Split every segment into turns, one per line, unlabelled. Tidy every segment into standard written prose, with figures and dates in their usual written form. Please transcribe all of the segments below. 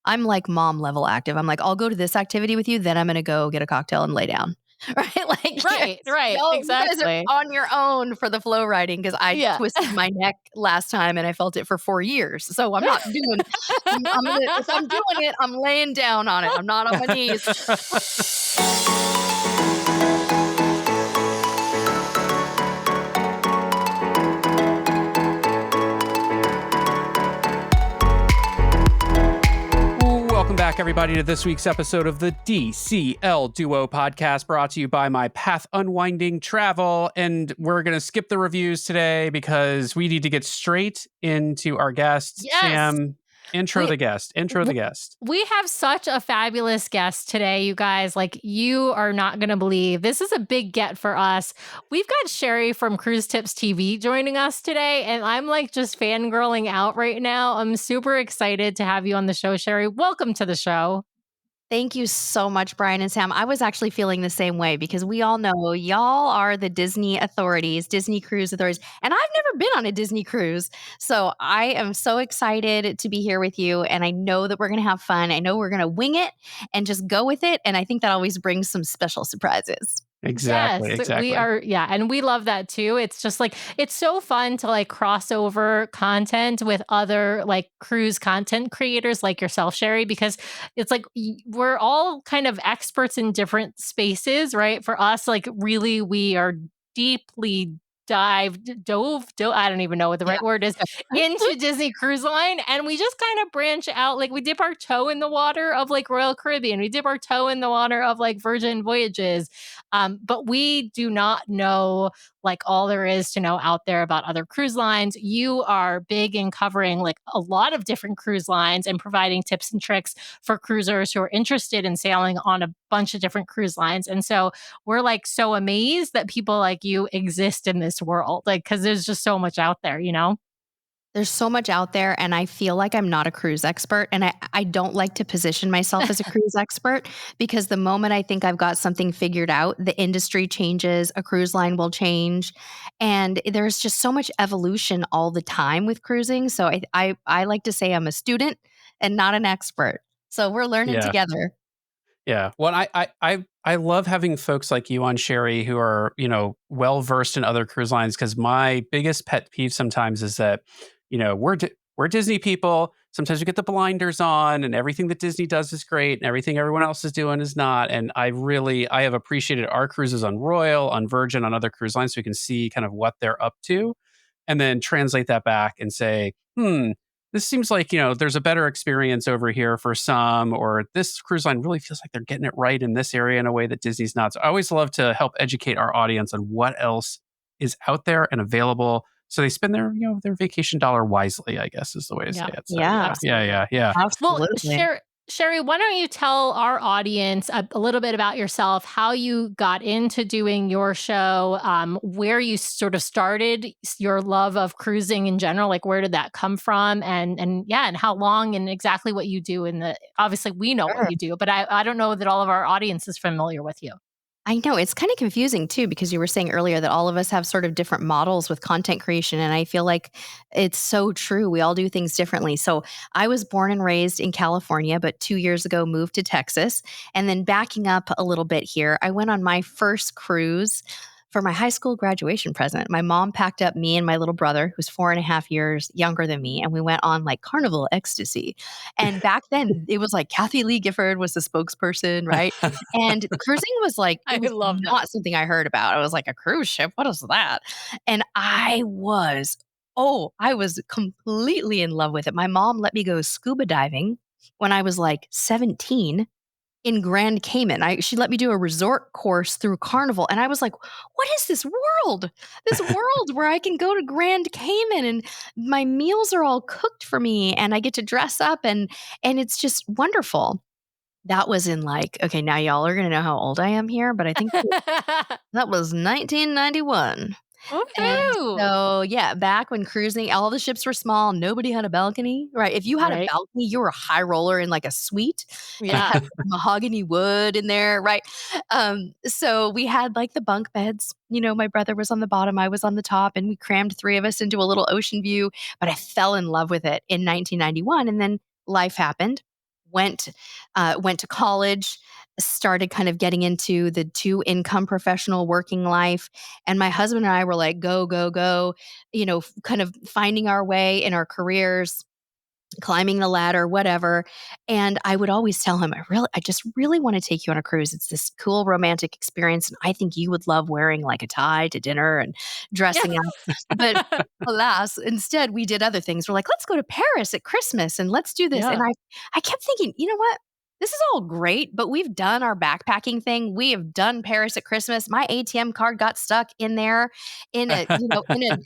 I'm like mom level active. I'm like, I'll go to this activity with you, then I'm going to go get a cocktail and lay down. Right? Like,
Right,
you guys are
exactly.
on your own for the flow riding because I
Yeah.
twisted my neck last time and I felt it for 4 years. So I'm not doing, if I'm doing it, I'm laying down on it. I'm not on my knees.
Welcome back, everybody, to this week's episode of the DCL Duo podcast, brought to you by My Path Unwinding Travel. And we're going to skip the reviews today because we need to get straight into our guests.
Yes.
Sam, intro the guest.
We have such a fabulous guest today, you guys. Like, you are not going to believe. This is a big get for us. We've got Sheri from CruiseTipsTV joining us today, and I'm like just fangirling out right now. I'm super excited to have you on the show, Sheri. Welcome to the show.
Thank you so much, Brian and Sam. I was actually feeling the same way because we all know y'all are the Disney authorities, Disney cruise authorities, and I've never been on a Disney cruise. So I am so excited to be here with you, and I know that we're going to have fun. I know we're going to wing it and just go with it, and I think that always brings some special surprises.
Exactly.
We are. Yeah. And we love that too. It's just like, it's so fun to like cross over content with other like cruise content creators like yourself, Sheri, because it's like we're all kind of experts in different spaces, right? For us, like really, we are deeply I don't even know what the right word is, into Disney Cruise Line. And we just kind of branch out. Like we dip our toe in the water of like Royal Caribbean. We dip our toe in the water of like Virgin Voyages. But we do not know like all there is to know out there about other cruise lines. You are big in covering like a lot of different cruise lines and providing tips and tricks for cruisers who are interested in sailing on a bunch of different cruise lines. And so we're like so amazed that people like you exist in this world, like, because there's just so much out there, you know?
There's so much out there, and I feel like I'm not a cruise expert, and I don't like to position myself as a cruise expert because the moment I think I've got something figured out, the industry changes, a cruise line will change, and there's just so much evolution all the time with cruising. So I like to say I'm a student and not an expert. So we're learning together.
Yeah. Well, I love having folks like you on, Sheri, who are, well versed in other cruise lines, because my biggest pet peeve sometimes is that, we're Disney people. Sometimes we get the blinders on and everything that Disney does is great and everything everyone else is doing is not. And I have appreciated our cruises on Royal, on Virgin, on other cruise lines, so we can see kind of what they're up to and then translate that back and say, this seems like, there's a better experience over here for some, or this cruise line really feels like they're getting it right in this area in a way that Disney's not. So I always love to help educate our audience on what else is out there and available, so they spend their vacation dollar wisely, I guess is the way to say it. So, yeah.
Well,
Absolutely.
Sheri, why don't you tell our audience a little bit about yourself, how you got into doing your show, where you sort of started your love of cruising in general, like where did that come from, and how long and exactly what you do obviously we know what you do, but I don't know that all of our audience is familiar with you.
I know it's kind of confusing too, because you were saying earlier that all of us have sort of different models with content creation. And I feel like it's so true. We all do things differently. So I was born and raised in California, but 2 years ago moved to Texas. And then backing up a little bit here, I went on my first cruise for my high school graduation present. My mom packed up me and my little brother, who's 4.5 years younger than me, and we went on like Carnival ecstasy. And back then, it was like Kathy Lee Gifford was the spokesperson, right? And cruising was like,
I
it was
love that.
not something I heard about. I was like, a cruise ship? What is that? And I was completely in love with it. My mom let me go scuba diving when I was like 17 in Grand Cayman. She let me do a resort course through Carnival. And I was like, what is this world? This world where I can go to Grand Cayman and my meals are all cooked for me and I get to dress up and it's just wonderful. That was in like, okay, now y'all are going to know how old I am here, but I think that was 1991. And
Woohoo!
so, yeah, back when cruising, all the ships were small, nobody had a balcony, right? If you had a
Right.
balcony, you were a high roller in like a suite and
Yeah.
had mahogany wood in there, right? So we had like the bunk beds. My brother was on the bottom, I was on the top, and we crammed three of us into a little ocean view. But I fell in love with it in 1991, and then life happened. went to college, started kind of getting into the 2 income professional working life. And my husband and I were like, go, go, go, kind of finding our way in our careers, climbing the ladder, whatever. And I would always tell him, I just really want to take you on a cruise. It's this cool romantic experience. And I think you would love wearing like a tie to dinner and
Yeah.
dressing up. But alas, instead we did other things. We're like, let's go to Paris at Christmas and let's do this. And
Yeah.
I kept thinking, you know what? This is all great, but we've done our backpacking thing. We have done Paris at Christmas. My ATM card got stuck in there in a,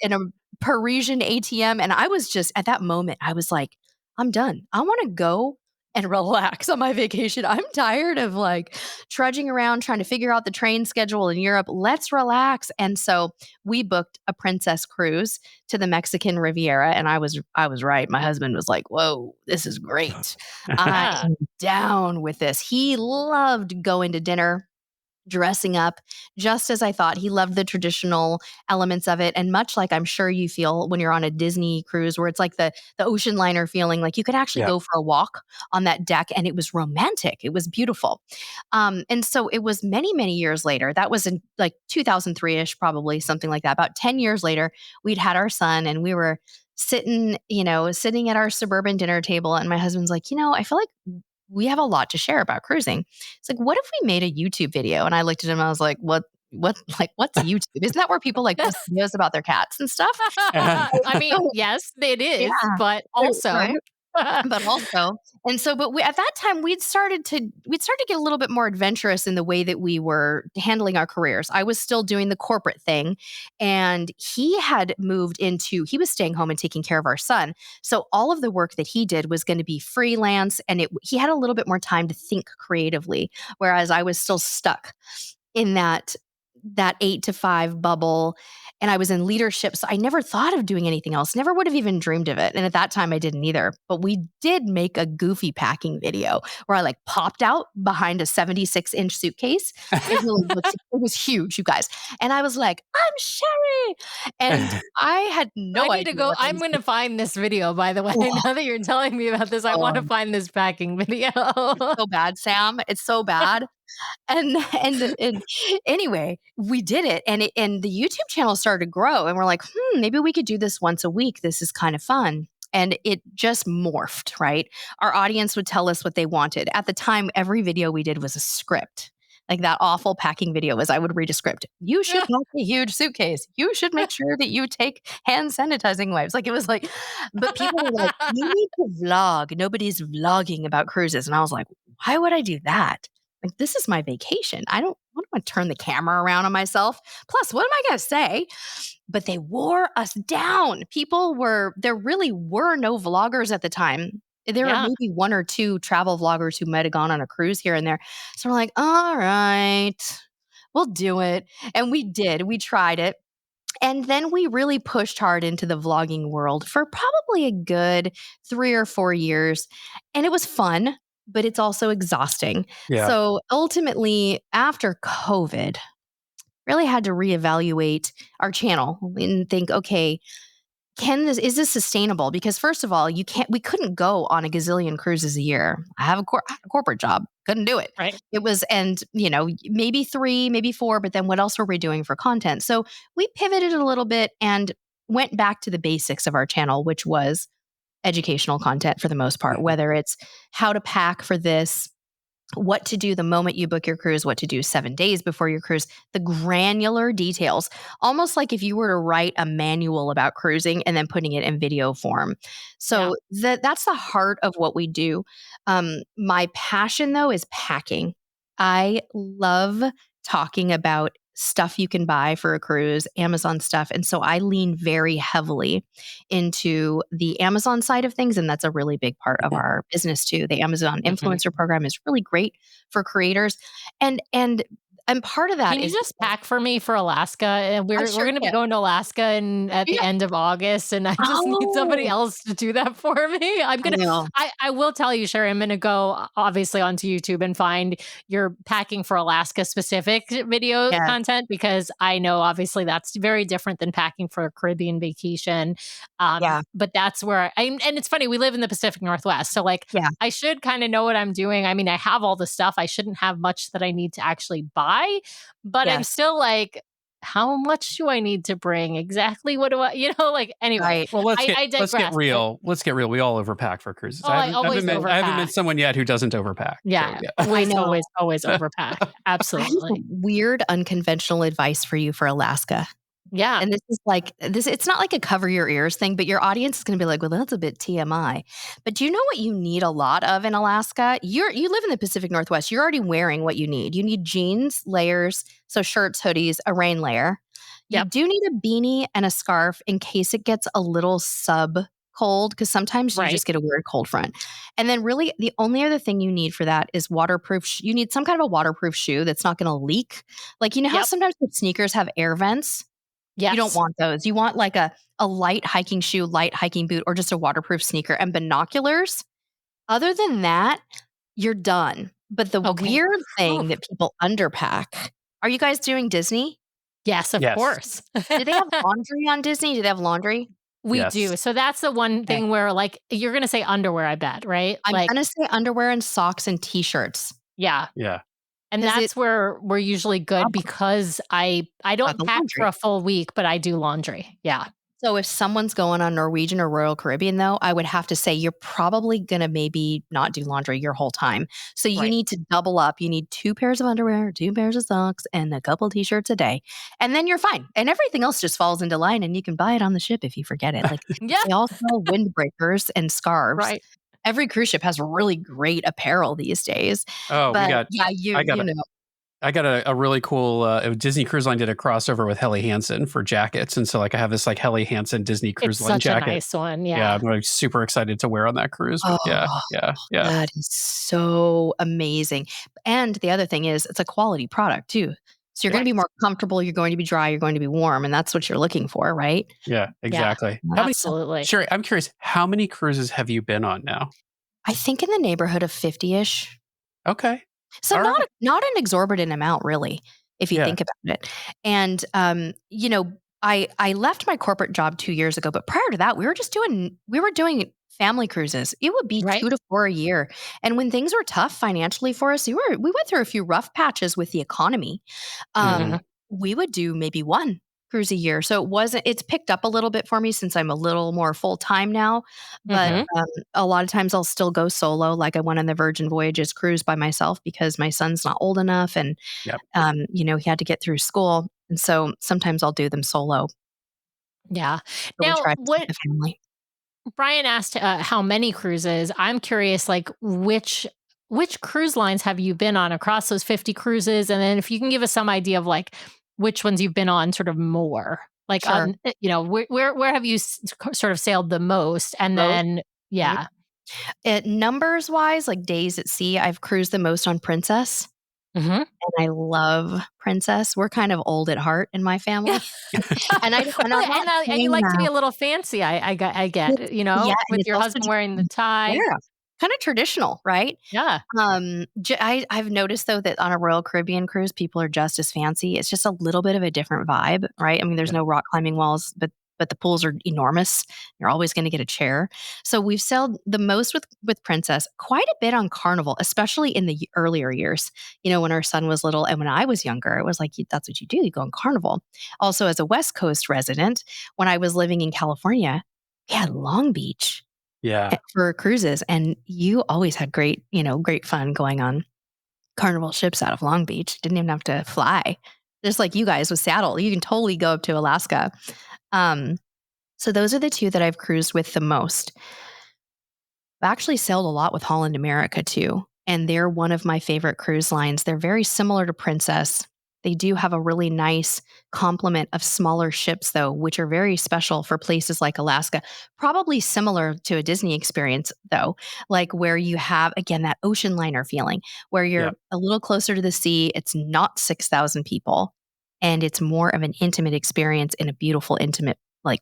in a Parisian ATM. And I was just at that moment, I was like, I'm done. I want to go and relax on my vacation. I'm tired of like trudging around trying to figure out the train schedule in Europe. Let's relax. And so we booked a princess cruise to the Mexican Riviera, and I was right. My husband was like, "Whoa, this is great. I
Yeah.
am down with this." He loved going to dinner, dressing up just as I thought. He loved the traditional elements of it. And much like I'm sure you feel when you're on a Disney cruise where it's like the ocean liner feeling, like you could actually
Yeah.
go for a walk on that deck and it was romantic. It was beautiful. And so it was many, many years later. That was in like 2003-ish, probably something like that. About 10 years later, we'd had our son and we were sitting at our suburban dinner table. And my husband's like, I feel like we have a lot to share about cruising. It's like, what if we made a YouTube video? And I looked at him, I was like, what's YouTube? Isn't that where people like post videos about their cats and stuff?
I mean, yes, it
Yeah,
is, but also
right. But also, but at that time we'd started to get a little bit more adventurous in the way that we were handling our careers. I was still doing the corporate thing, and he was staying home and taking care of our son. So all of the work that he did was going to be freelance, and he had a little bit more time to think creatively, whereas I was still stuck in that 8 to 5 bubble. And I was in leadership. So I never thought of doing anything else, never would have even dreamed of it. And at that time I didn't either. But we did make a goofy packing video where I like popped out behind a 76-inch suitcase. It was huge, you guys. And I was like, I'm Sheri. And I had
I
no
need to
idea
go.
what I
I'm
was
going to find this video, by the way. Now that you're telling me about this, I want to
doing.
find this packing video.
So bad, Sam. It's so bad. And anyway, we did it, and the YouTube channel started to grow, and we're like, maybe we could do this once a week. This is kind of fun. And it just morphed, right? Our audience would tell us what they wanted. At the time, every video we did was a script. Like that awful packing video was I would read a script. You should pack a huge suitcase. You should make sure that you take hand sanitizing wipes. Like it was like, but people were like, you need to vlog. Nobody's vlogging about cruises. And I was like, why would I do that? Like, this is my vacation. I don't want to turn the camera around on myself. Plus, what am I going to say? But they wore us down. There really were no vloggers at the time. There were
Yeah.
maybe 1 or 2 travel vloggers who might have gone on a cruise here and there. So we're like, all right, we'll do it. And we did. We tried it. And then we really pushed hard into the vlogging world for probably a good 3 or 4 years. And it was fun, but it's also exhausting.
Yeah.
So ultimately, after COVID, really had to reevaluate our channel and think, okay, is this sustainable? Because first of all, we couldn't go on a gazillion cruises a year. I have a corporate job. Couldn't do it.
Right.
It was, and maybe 3, maybe 4, but then what else were we doing for content? So we pivoted a little bit and went back to the basics of our channel, which was educational content for the most part, whether it's how to pack for this, what to do the moment you book your cruise, what to do 7 days before your cruise, the granular details, almost like if you were to write a manual about cruising and then putting it in video form. So that's the heart of what we do. My passion, though, is packing. I love talking about stuff you can buy for a cruise, Amazon stuff. And so I lean very heavily into the Amazon side of things. And that's a really big part of our business too. The Amazon influencer program is really great for creators. And And part of that
Can you
is
just
because
pack for me for Alaska? And
I
we're
sure
gonna be
can.
going to Alaska at the
Yeah.
end of August, and I just need somebody
Oh,
else to do that for me.
I know.
I will tell you, Sherry, I'm gonna go obviously onto YouTube and find your packing for Alaska specific video
Yes,
content because I know obviously that's very different than packing for a Caribbean vacation.
yeah,
But that's where and it's funny, we live in the Pacific Northwest. So like
yeah,
I should kind of know what I'm doing. I mean, I have all the stuff. I shouldn't have much that I need to actually buy, but I'm
yes,
still like, how much do I need to bring? Exactly what do I, like anyway,
right.
Well,
I
let's get
digress. But
real. Let's get real. We all overpack for cruises.
oh, I always
I haven't met
overpack.
someone yet who doesn't overpack. So
Yeah,
yeah.
I
always,
know.
always, always overpack.
I have
Absolutely.
some weird unconventional advice for you for Alaska.
Yeah.
And this is like this it's not like a cover your ears thing, but your audience is gonna be like, "Well, that's a bit TMI." But do you know what you need a lot of in Alaska? You live in the Pacific Northwest. You're already wearing what you need. You need jeans, layers, so shirts, hoodies, a rain layer. You
Yep.
do need a beanie and a scarf in case it gets a little sub cold, because sometimes you
Right.
just get a weird cold front. And then really the only other thing you need for that is waterproof you need some kind of a waterproof shoe that's not gonna leak. Like, you know how
Yep.
sometimes the sneakers have air vents? You don't
Yes.
want those. You want like a light hiking shoe, light hiking boot, or just a waterproof sneaker and binoculars. Other than that, you're done. But the
Okay.
weird thing
Oof.
that people underpack, are you guys doing Disney?
Yes, of
Yes.
course.
Do they have laundry on Disney? Do they have laundry?
We
Yes.
do. So that's the one
Okay.
thing where like you're gonna say underwear, I bet, right?
I'm
Like,
gonna say underwear and socks and t-shirts.
yeah.
Yeah.
And
'Cause it
that's where we're usually good because I
got
don't
the
pack for
laundry.
a full week, but I do laundry. Yeah.
So if someone's going on Norwegian or Royal Caribbean, though, I would have to say you're probably going to maybe not do laundry your whole time. So you
Right.
need to double up. You need 2 pairs of underwear, 2 pairs of socks, and a couple t-shirts a day. And then you're fine. And everything else just falls into line and you can buy it on the ship if you forget it. Like
Yeah.
they all sell windbreakers and scarves.
Right.
Every cruise ship has really great apparel these days.
Oh, we
But
got.
yeah,
I got
you
a.
know.
I got a really cool Disney Cruise Line did a crossover with Helly Hansen for jackets, and so like I have this like Helly Hansen Disney Cruise
It's
Line
such a
jacket.
nice one.
Yeah,
Yeah.
I'm like super excited to wear on that cruise. But yeah,
Oh,
yeah, yeah,
that is so amazing. And the other thing is it's a quality product too. So you're going to be
Right.
more comfortable, you're going to be dry, you're going to be warm, and that's what you're looking for, right?
yeah,
Yeah.
exactly. How many?
Absolutely.
Sherry, I'm curious. How many cruises have you been on now?
I think in the neighborhood of 50-ish.
Okay,
So
all right.
not an exorbitant amount really, if you
Yeah,
think about it. And I left my corporate job 2 years ago, but prior to that, we were doing family cruises. It would be
Right.
2 to 4 a year. And when things were tough financially for us, we went through a few rough patches with the economy.
hmm
Mhm.
We would do maybe 1 cruise a year. So it's picked up a little bit for me since I'm a little more full-time now, but,
yeah,
Mhm.
a lot of times I'll still go solo, like I went on the Virgin Voyages cruise by myself because my son's not old enough and,
yep.
he had to get through school, and so sometimes I'll do them solo,
Yeah.
but we
Now,
try to keep
what
the family.
Brian asked how many cruises. I'm curious, like which cruise lines have you been on across those 50 cruises, and then if you can give us some idea of like which ones you've been on, sort of more, like
Sure.
where have you sort of sailed the most, and
Most
then
mhm.
yeah.
Numbers-wise, like days at sea, I've cruised the most on Princess,
Hmm.
and I love Princess. We're kind of old at heart in my
Yeah.
family, and I'm
Well,
not
and you
saying
like to be
that.
a little fancy. I get
Yeah, and
with
it's
your
also
husband
just
wearing the tie.
yeah, kinda traditional, right?
Yeah.
I've noticed though that on a Royal Caribbean cruise, people are just as fancy. It's just a little bit of a different vibe, right? I mean, there's
Yeah.
no rock climbing walls, but the pools are enormous. You're always going to get a chair. So we've sailed the most with Princess, quite a bit on Carnival, especially in the earlier years. When our son was little and when I was younger, it was like that's what you do. You go on Carnival. Also, as a West Coast resident, when I was living in California, we had Long Beach
Yeah.
for cruises, and you always had great fun going on Carnival ships out of Long Beach. Didn't even have to fly. Just like you guys with Saddle, you can totally go up to Alaska. Um, so those are the 2 that I've cruised with the most. I've actually sailed a lot with Holland America too, and they're one of my favorite cruise lines. They're very similar to Princess. They do have a really nice complement of smaller ships, though, which are very special for places like Alaska. Probably similar to a Disney experience, though, like where you have, again, that ocean liner feeling, where
Yeah.
you're a little closer to the sea. It's not 6,000 people, and it's more of an intimate experience in a beautiful, intimate, like,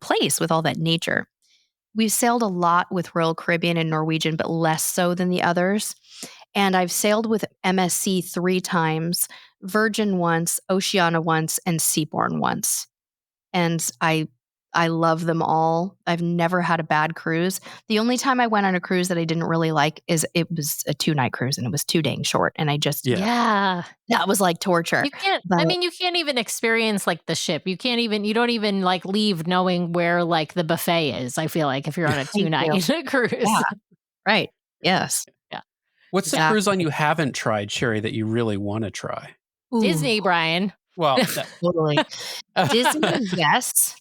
place with all that nature. We've sailed a lot with Royal Caribbean and Norwegian, but less so than the others. And I've sailed with MSC 3 times, Virgin once, Oceania once, and Seabourn once. And I love them all. I've never had a bad cruise. The only time I went on a cruise that I didn't really like is it was a 2-night cruise, and it was too dang short. And I just
Yeah.
Yeah.
that was like torture.
You can't
But
I mean, you can't even experience, like, the ship. You don't even, like, leave knowing where, like, the buffet is, I feel like, if you're on a
thank you.
2-night cruise.
Yeah, right. Yes.
Yeah.
What's the cruise line
Exactly.
you haven't tried, Sherry, that you really want to try?
Ooh,
Disney, Brian.
Well,
totally. Disney,
that
yes.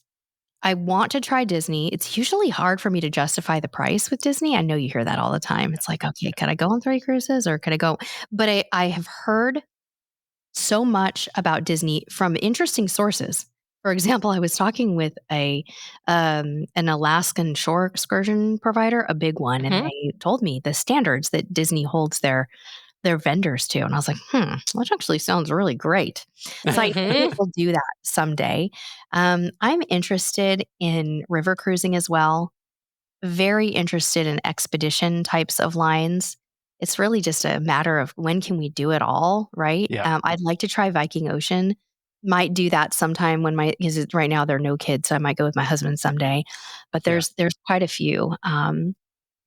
I want to try Disney. It's usually hard for me to justify the price with Disney. I know you hear that all the time. It's like, okay, could I go on 3 cruises or could I go? But I have heard so much about Disney from interesting sources. For example, I was talking with an Alaskan shore excursion provider, a big one, and
Mhm.
they told me the standards that Disney holds their vendors to. And I was like, that actually sounds really great. So I think that
Mhm.
we'll do that someday. I'm interested in river cruising as well. Very interested in expedition types of lines. It's really just a matter of when can we do it all, right?
Yeah.
I'd like to try Viking Ocean. Might do that sometime because right now there are no kids, so I might go with my husband someday. But
Yeah.
there's quite a few.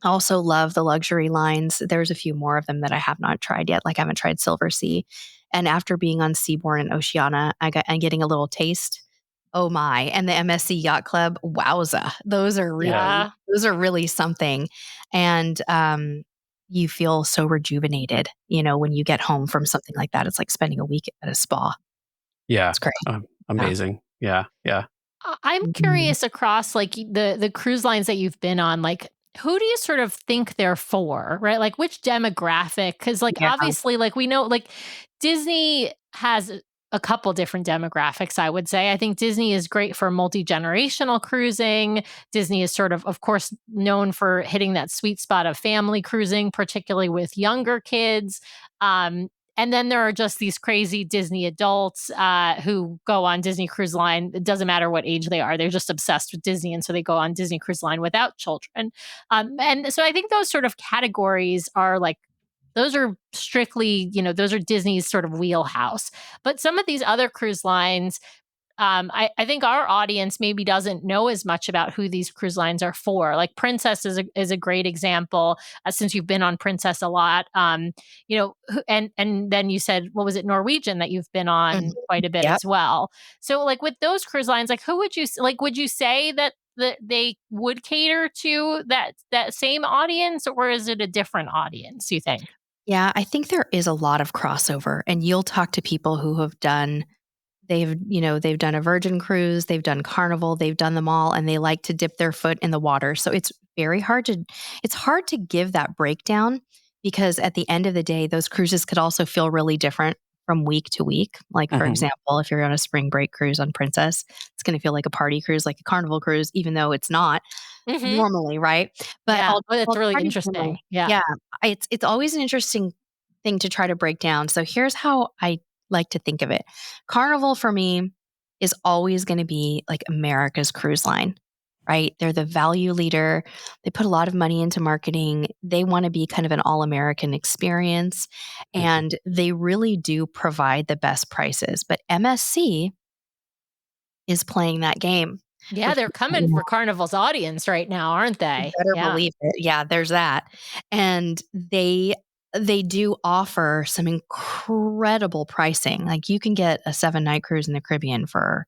I also love the luxury lines. There's a few more of them that I have not tried yet. Like I haven't tried Silver Sea. And after being on Seabourn and Oceania, I'm getting a little taste. Oh my. And the MSC Yacht Club, wowza.
Yeah.
Those are really something. And you feel so rejuvenated, when you get home from something like that. It's like spending a week at a spa.
Yeah.
It's great. Yeah.
Amazing. Yeah. Yeah.
I'm
Mhm.
curious across, like, the cruise lines that you've been on, like, who do you sort of think they're for, right? Like, which demographic? Because, like,
Yeah.
obviously, like, we know, like, Disney has a couple different demographics, I would say. I think Disney is great for multi-generational cruising. Disney is sort of course, known for hitting that sweet spot of family cruising, particularly with younger kids. Um, and then there are just these crazy Disney adults who go on Disney Cruise Line. It doesn't matter what age they are; they're just obsessed with Disney, and so they go on Disney Cruise Line without children. And so I think those sort of categories are like those are strictly, those are Disney's sort of wheelhouse. But some of these other cruise lines, I think our audience maybe doesn't know as much about who these cruise lines are for. Like Princess is a great example, since you've been on Princess a lot. And then you said, what was it, Norwegian, that you've been
Mhm.
on quite a bit
Yep.
as well. So like with those cruise lines, like who would you like? Would you say that they would cater to that same audience, or is it a different audience, you think?
Yeah, I think there is a lot of crossover, and you'll talk to people who have they've done a Virgin cruise, they've done Carnival, they've done them all, and they like to dip their foot in the water. So it's hard to give that breakdown because at the end of the day, those cruises could also feel really different from week to week. Like, for
Mhm.
example, if you're on a spring break cruise on Princess, it's going to feel like a party cruise, like a Carnival cruise, even though it's not
Hmm.
normally, right? But
Yeah. Oh, that's
I'll
really
try to
interesting. Yeah.
yeah, it's always an interesting thing to try to break down. So here's how I like to think of it. Carnival for me is always going to be like America's cruise line, right? They're the value leader. They put a lot of money into marketing. They want to be kind of an all-American experience,
Mhm.
and they really do provide the best prices. But MSC is playing that game
Yeah,
with
they're coming for Carnival's audience right now, aren't
You
they?
better
Yeah.
believe it. Yeah, there's that. And they do offer some incredible pricing. Like you can get a 7-night cruise in the Caribbean for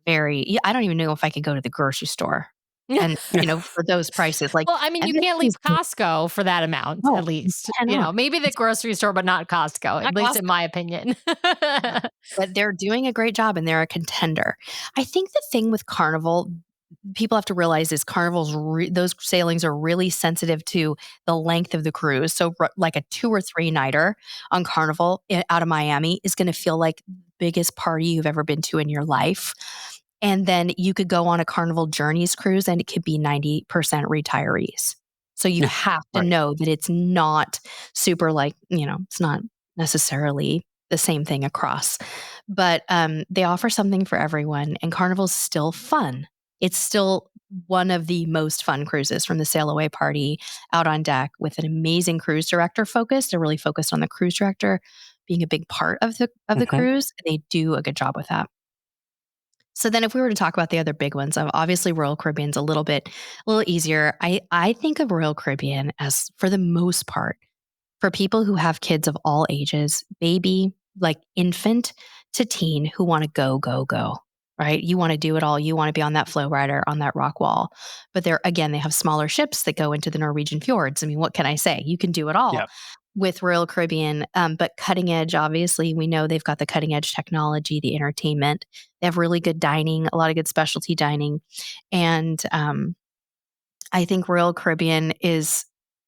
I don't even know if I could go to the grocery store and, for those prices. Like
Well, I mean, you can't
MSC's
leave Costco for that amount,
no,
at
you
least.
cannot.
Maybe the grocery store, but not Costco, at
Not
least in
Costco.
my opinion.
No. But they're doing a great job and they're a contender. I think the thing with Carnival, people have to realize is those sailings are really sensitive to the length of the cruise. So like a 2 or 3 nighter on Carnival out of Miami is going to feel like the biggest party you've ever been to in your life. And then you could go on a Carnival Journeys cruise and it could be 90% retirees. So you have to
Right.
know that it's not super like, it's not necessarily the same thing across. But they offer something for everyone, and Carnival's still fun. It's still one of the most fun cruises, from the sail away party out on deck with an amazing cruise director focused. They're really focused on the cruise director being a big part of the cruise. They do a good job with that. So then if we were to talk about the other big ones, obviously Royal Caribbean's a little easier. I think of Royal Caribbean as, for the most part, for people who have kids of all ages, baby, like infant to teen, who want to go, right? You want to do it all. You want to be on that flow rider, on that rock wall. But they have smaller ships that go into the Norwegian fjords. I mean, what can I say? You can do it all.
Yeah.
With Royal Caribbean, but cutting edge, obviously, we know they've got the cutting edge technology, the entertainment. They have really good dining, a lot of good specialty dining. And I think Royal Caribbean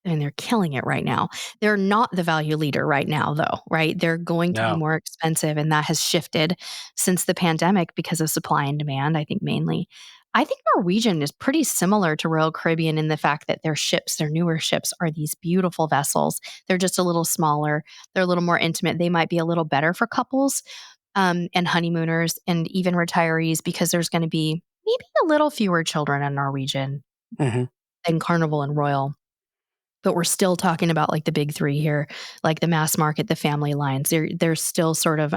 and they're killing it right now. They're not the value leader right now, though, right? They're going to be more expensive, and that has shifted since the pandemic because of supply and demand, I think mainly. I think Norwegian is pretty similar to Royal Caribbean in the fact that their newer ships, are these beautiful vessels. They're just a little smaller. They're a little more intimate. They might be a little better for couples and honeymooners and even retirees, because there's going to be maybe a little fewer children on Norwegian than Carnival and Royal. But we're still talking about like the big 3 here, like the mass market, the family lines. They're still sort of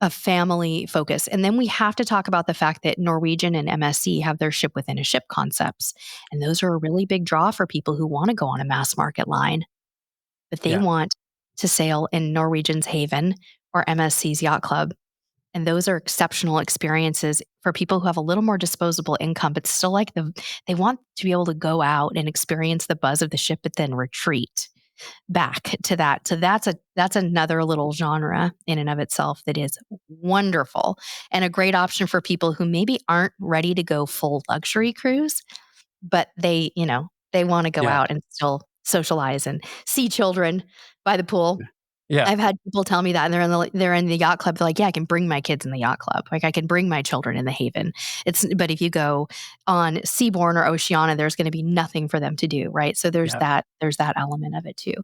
a family focus. And then we have to talk about the fact that Norwegian and MSC have their ship within a ship concepts. And those are a really big draw for people who want to go on a mass market line, but they want to sail in Norwegian's Haven or MSC's Yacht Club. And those are exceptional experiences for people who have a little more disposable income, but still they want to be able to go out and experience the buzz of the ship, but then retreat back to that. So that's another little genre in and of itself that is wonderful and a great option for people who maybe aren't ready to go full luxury cruise, but they want to go out and still socialize and see children by the pool.
Yeah.
I've had people tell me that, and they're in the yacht club. They're like, yeah, I can bring my kids in the yacht club. Like, I can bring my children in the Haven. But if you go on Seabourn or Oceania, there's going to be nothing for them to do, right? So there's that element of it too.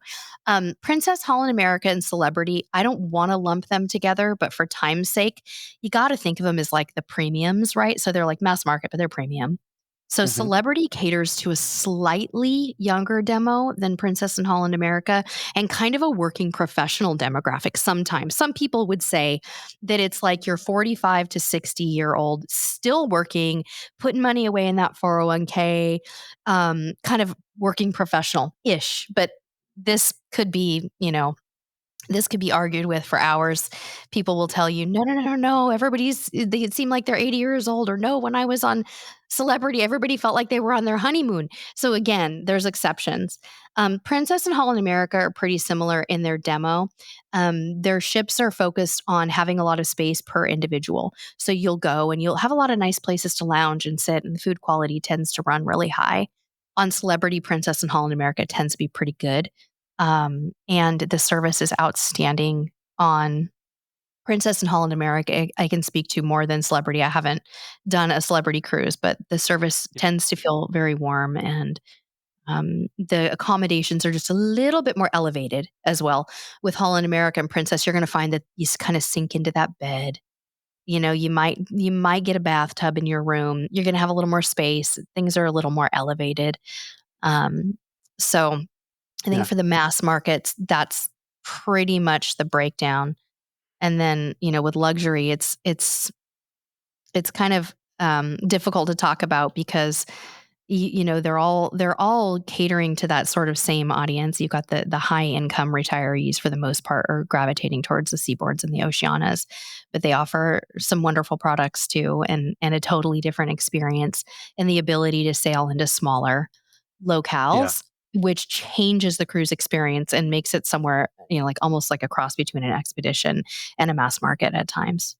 Princess, Holland America, and Celebrity, I don't want to lump them together, but for time's sake, you got to think of them as like the premiums, right? So they're like mass market, but they're premium. So Celebrity caters to a slightly younger demo than Princess and Holland America, and kind of a working professional demographic sometimes. Some people would say that it's like your 45 to 60-year-old still working, putting money away in that 401k, kind of working professional-ish. But this could be, argued with for hours. People will tell you, no. They seem like they're 80 years old, or no, when I was on Celebrity, everybody felt like they were on their honeymoon. So again, there's exceptions. Princess and Holland America are pretty similar in their demo. Their ships are focused on having a lot of space per individual. So you'll go and you'll have a lot of nice places to lounge and sit, and the food quality tends to run really high. On Celebrity, Princess and Holland America tends to be pretty good. And the service is outstanding on Princess and Holland America. I can speak to more than Celebrity. I haven't done a Celebrity cruise, but the service tends to feel very warm, and the accommodations are just a little bit more elevated as well. With Holland America and Princess, you're going to find that you kind of sink into that bed. You might get a bathtub in your room. You're going to have a little more space. Things are a little more elevated. So I think for the mass markets, that's pretty much the breakdown. And then, with luxury, it's kind of difficult to talk about because they're all catering to that sort of same audience. You've got the high income retirees, for the most part, are gravitating towards the Seabourns and the Oceanias, but they offer some wonderful products too, and a totally different experience, and the ability to sail into smaller locales, which changes the cruise experience and makes it somewhere, like almost like a cross between an expedition and a mass market at times.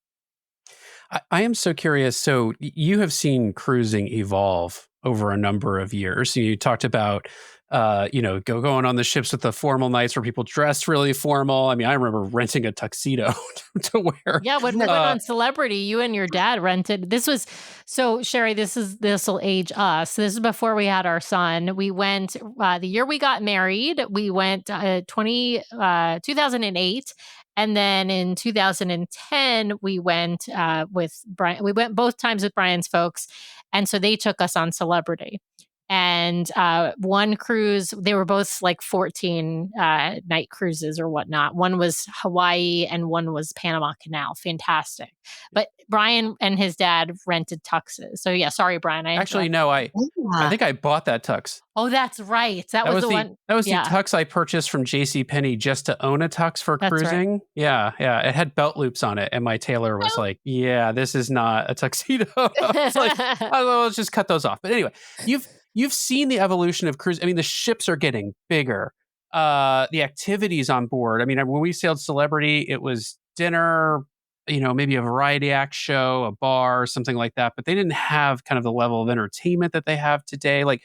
I am so curious. So you have seen cruising evolve over a number of years. You talked about, going on the ships with the formal nights where people dress really formal. I mean, I remember renting a tuxedo to wear.
Yeah, when we went on Celebrity, you and your dad rented. This was so Sheri. This will age us. This is before we had our son. We went the year we got married. We went 2008, and then in 2010 we went with Brian. We went both times with Brian's folks, and so they took us on Celebrity. And one cruise, they were both like 14 night cruises or whatnot. One was Hawaii and one was Panama Canal. Fantastic. But Brian and his dad rented tuxes. So yeah, sorry, Brian.
Actually, no, I
Yeah.
think I bought that tux.
Oh, that's right. That was the one.
That was
Yeah.
the tux I purchased from JCPenney just to own a tux for
That's right.
cruising. Yeah, yeah. It had belt loops on it, and my tailor was like, "Yeah, this is not a tuxedo." I was like, "Oh, let's just cut those off." But anyway, you've seen the evolution of cruise. I mean, the ships are getting bigger. The activities on board. I mean, when we sailed Celebrity, it was dinner, maybe a variety act show, a bar, something like that. But they didn't have kind of the level of entertainment that they have today. Like,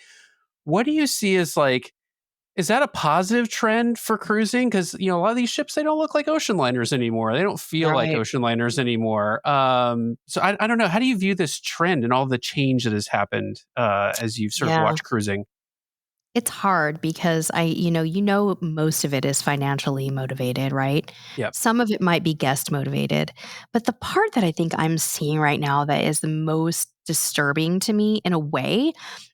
what do you see as like, is that a positive trend for cruising? Because a lot of these ships, they don't look like ocean liners anymore. They don't feel like
Right.
ocean liners anymore. So I don't know. How do you view this trend and all the change that has happened as you've sort of
Yeah.
watched cruising?
It's hard because most of it is financially motivated, right?
Yep.
Some of it might be guest motivated. But the part that I think I'm seeing right now that is the most disturbing to me in a way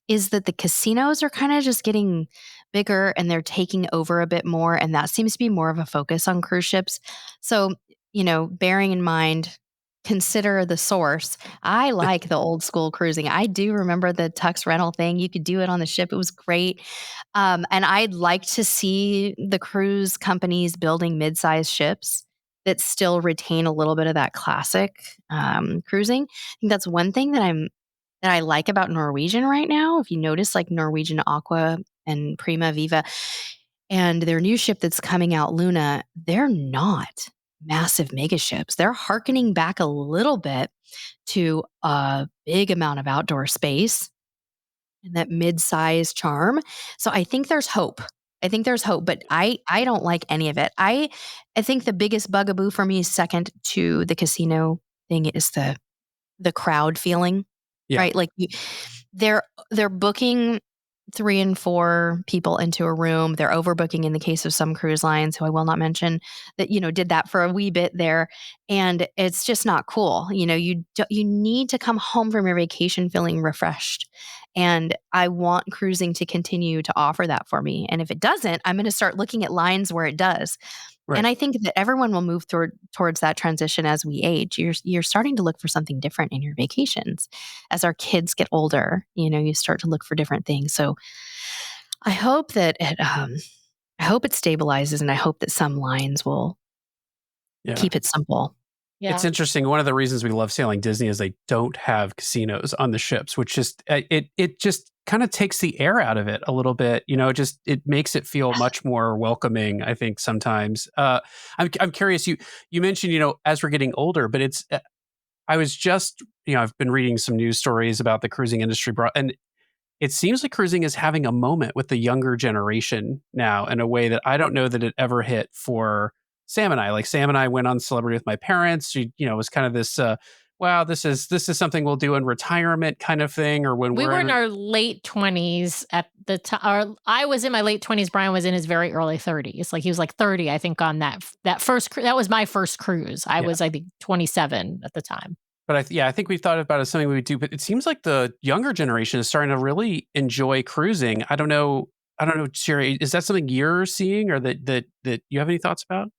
is that the casinos are kind of just getting bigger and they're taking over a bit more. And that seems to be more of a focus on cruise ships. So, bearing in mind, consider the source. I like the old school cruising. I do remember the tux rental thing. You could do it on the ship. It was great. And I'd like to see the cruise companies building mid-sized ships that still retain a little bit of that classic cruising. I think that's one thing that I like about Norwegian right now. If you notice, like Norwegian Aqua and Prima Viva and their new ship that's coming out, Luna, they're not massive mega ships. They're hearkening back a little bit to a big amount of outdoor space and that mid-size charm. So I think there's hope. But I don't like any of it. I think the biggest bugaboo for me, second to the casino thing, is the crowd feeling.
Yeah.
Right? Like they're booking 3 and 4 people into a room. They're overbooking in the case of some cruise lines, who I will not mention, that did that for a wee bit there, and it's just not cool. You need to come home from your vacation feeling refreshed, and I want cruising to continue to offer that for me. And if it doesn't, I'm going to start looking at lines where it does.
Right.
And I think that everyone will move towards that transition as we age. You're starting to look for something different in your vacations. As our kids get older, you start to look for different things. So I hope that I hope it stabilizes, and I hope that some lines will keep it simple.
Yeah.
It's interesting. One of the reasons we love sailing Disney is they don't have casinos on the ships, which just it just kind of takes the air out of it a little bit. It makes it feel much more welcoming, I think, sometimes. I'm curious. You mentioned, as we're getting older, but it's. I was just, I've been reading some news stories about the cruising industry, and it seems like cruising is having a moment with the younger generation now in a way that I don't know that it ever hit for Sam and I. Like, Sam and I went on Celebrity with my parents. It was kind of this, wow, this is something we'll do in retirement kind of thing, or when
we were in our late 20s at the time. I was in my late 20s. Brian was in his very early 30s. Like, he was like 30, I think, on that first. That was my first cruise. I was, I think, 27 at the time.
But I think we've thought about it as something we would do. But it seems like the younger generation is starting to really enjoy cruising. I don't know, Sheri, is that something you're seeing, or that you have any thoughts about?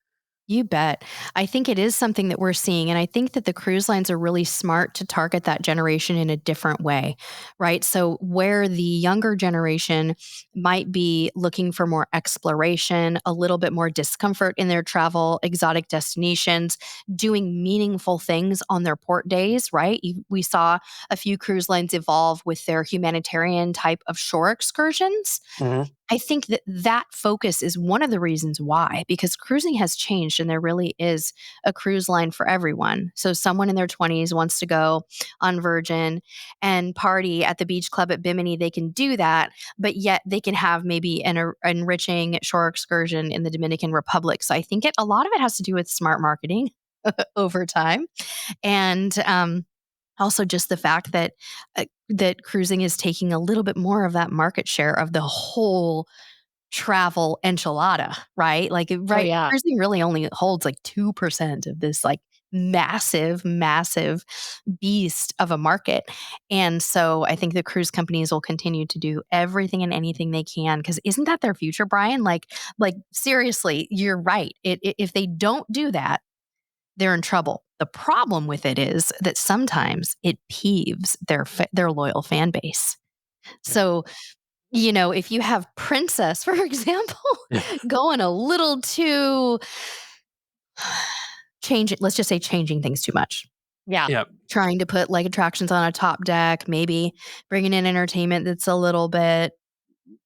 You bet. I think it is something that we're seeing. And I think that the cruise lines are really smart to target that generation in a different way, right? So where the younger generation might be looking for more exploration, a little bit more discomfort in their travel, exotic destinations, doing meaningful things on their port days, right? We saw a few cruise lines evolve with their humanitarian type of shore excursions.
Mm-hmm.
I think that that focus is one of the reasons why, because cruising has changed and there really is a cruise line for everyone. So someone in their 20s wants to go on Virgin and party at the beach club at Bimini, they can do that, but yet they can have maybe an enriching shore excursion in the Dominican Republic. So I think a lot of it has to do with smart marketing over time. And also just the fact that that cruising is taking a little bit more of that market share of the whole travel enchilada, right? Like,
Oh,
right,
yeah.
cruising really only holds like 2% of this like massive, massive beast of a market. And so I think the cruise companies will continue to do everything and anything they can because isn't that their future, Brian? Like seriously, you're right. If they don't do that, they're in trouble. The problem with it is that sometimes it peeves their loyal fan base.
Yeah.
So, if you have Princess, for example,
Yeah.
going a little too let's just say changing things too much.
Yeah.
Yeah.
Trying to put like attractions on a top deck, maybe bringing in entertainment that's a little bit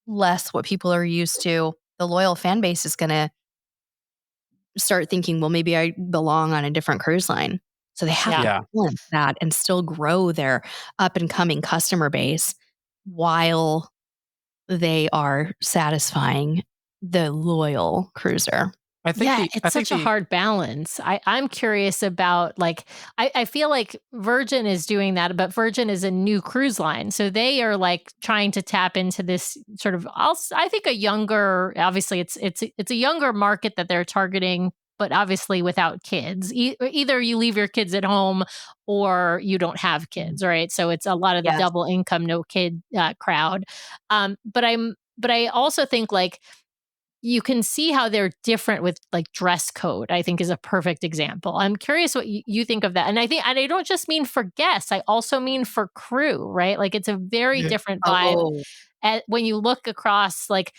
less what people are used to. The loyal fan base is going to start thinking, well, maybe I belong on a different cruise line. So they have
Yeah.
to
Yeah.
balance that and still grow their up and coming customer base while they are satisfying the loyal cruiser.
I think
Yeah,
the I
it's
think
such a
the
hard balance. I'm curious about like I feel like Virgin is doing that, but Virgin is a new cruise line. So they are like trying to tap into this sort of I think a younger, obviously it's a younger market that they're targeting, but obviously without kids. Either you leave your kids at home or you don't have kids, right? So it's a lot of the
Yes.
double income no kid crowd. But I also think like you can see how they're different with like dress code, I think is a perfect example. I'm curious what you think of that. And I don't just mean for guests, I also mean for crew, right? Like it's a very
Mhm.
different vibe
Oh,
when you look across like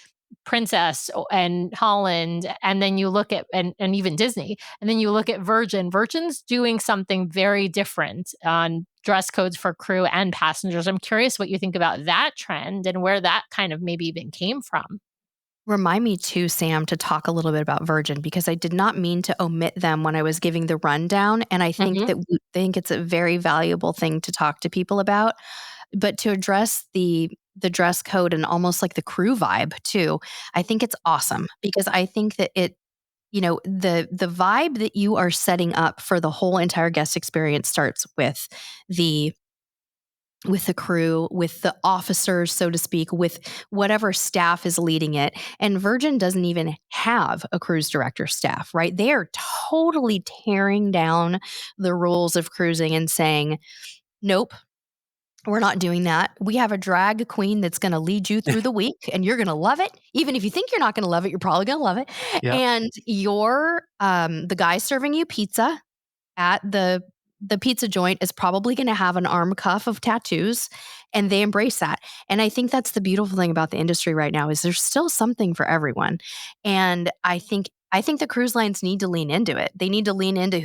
Princess and Holland, and then you look at and even Disney, and then you look at Virgin. Virgin's doing something very different on dress codes for crew and passengers. I'm curious what you think about that trend and where that kind of maybe even came from.
remind me too, Sam, to talk a little bit about Virgin because I did not mean to omit them when I was giving the rundown. And I think
Mhm.
that we think it's a very valuable thing to talk to people about. But to address the dress code and almost like the crew vibe too, I think it's awesome because I think that the vibe that you are setting up for the whole entire guest experience starts with the crew, with the officers, so to speak, with whatever staff is leading it. And Virgin doesn't even have a cruise director staff, right? They are totally tearing down the rules of cruising and saying, nope, we're not doing that. We have a drag queen that's going to lead you through the week and you're going to love it. Even if you think you're not going to love it, you're probably going to love it.
yeah.
And the guy serving you pizza at the pizza joint is probably going to have an arm cuff of tattoos and they embrace that. And I think that's the beautiful thing about the industry right now is there's still something for everyone. And I think the cruise lines need to lean into it. They need to lean into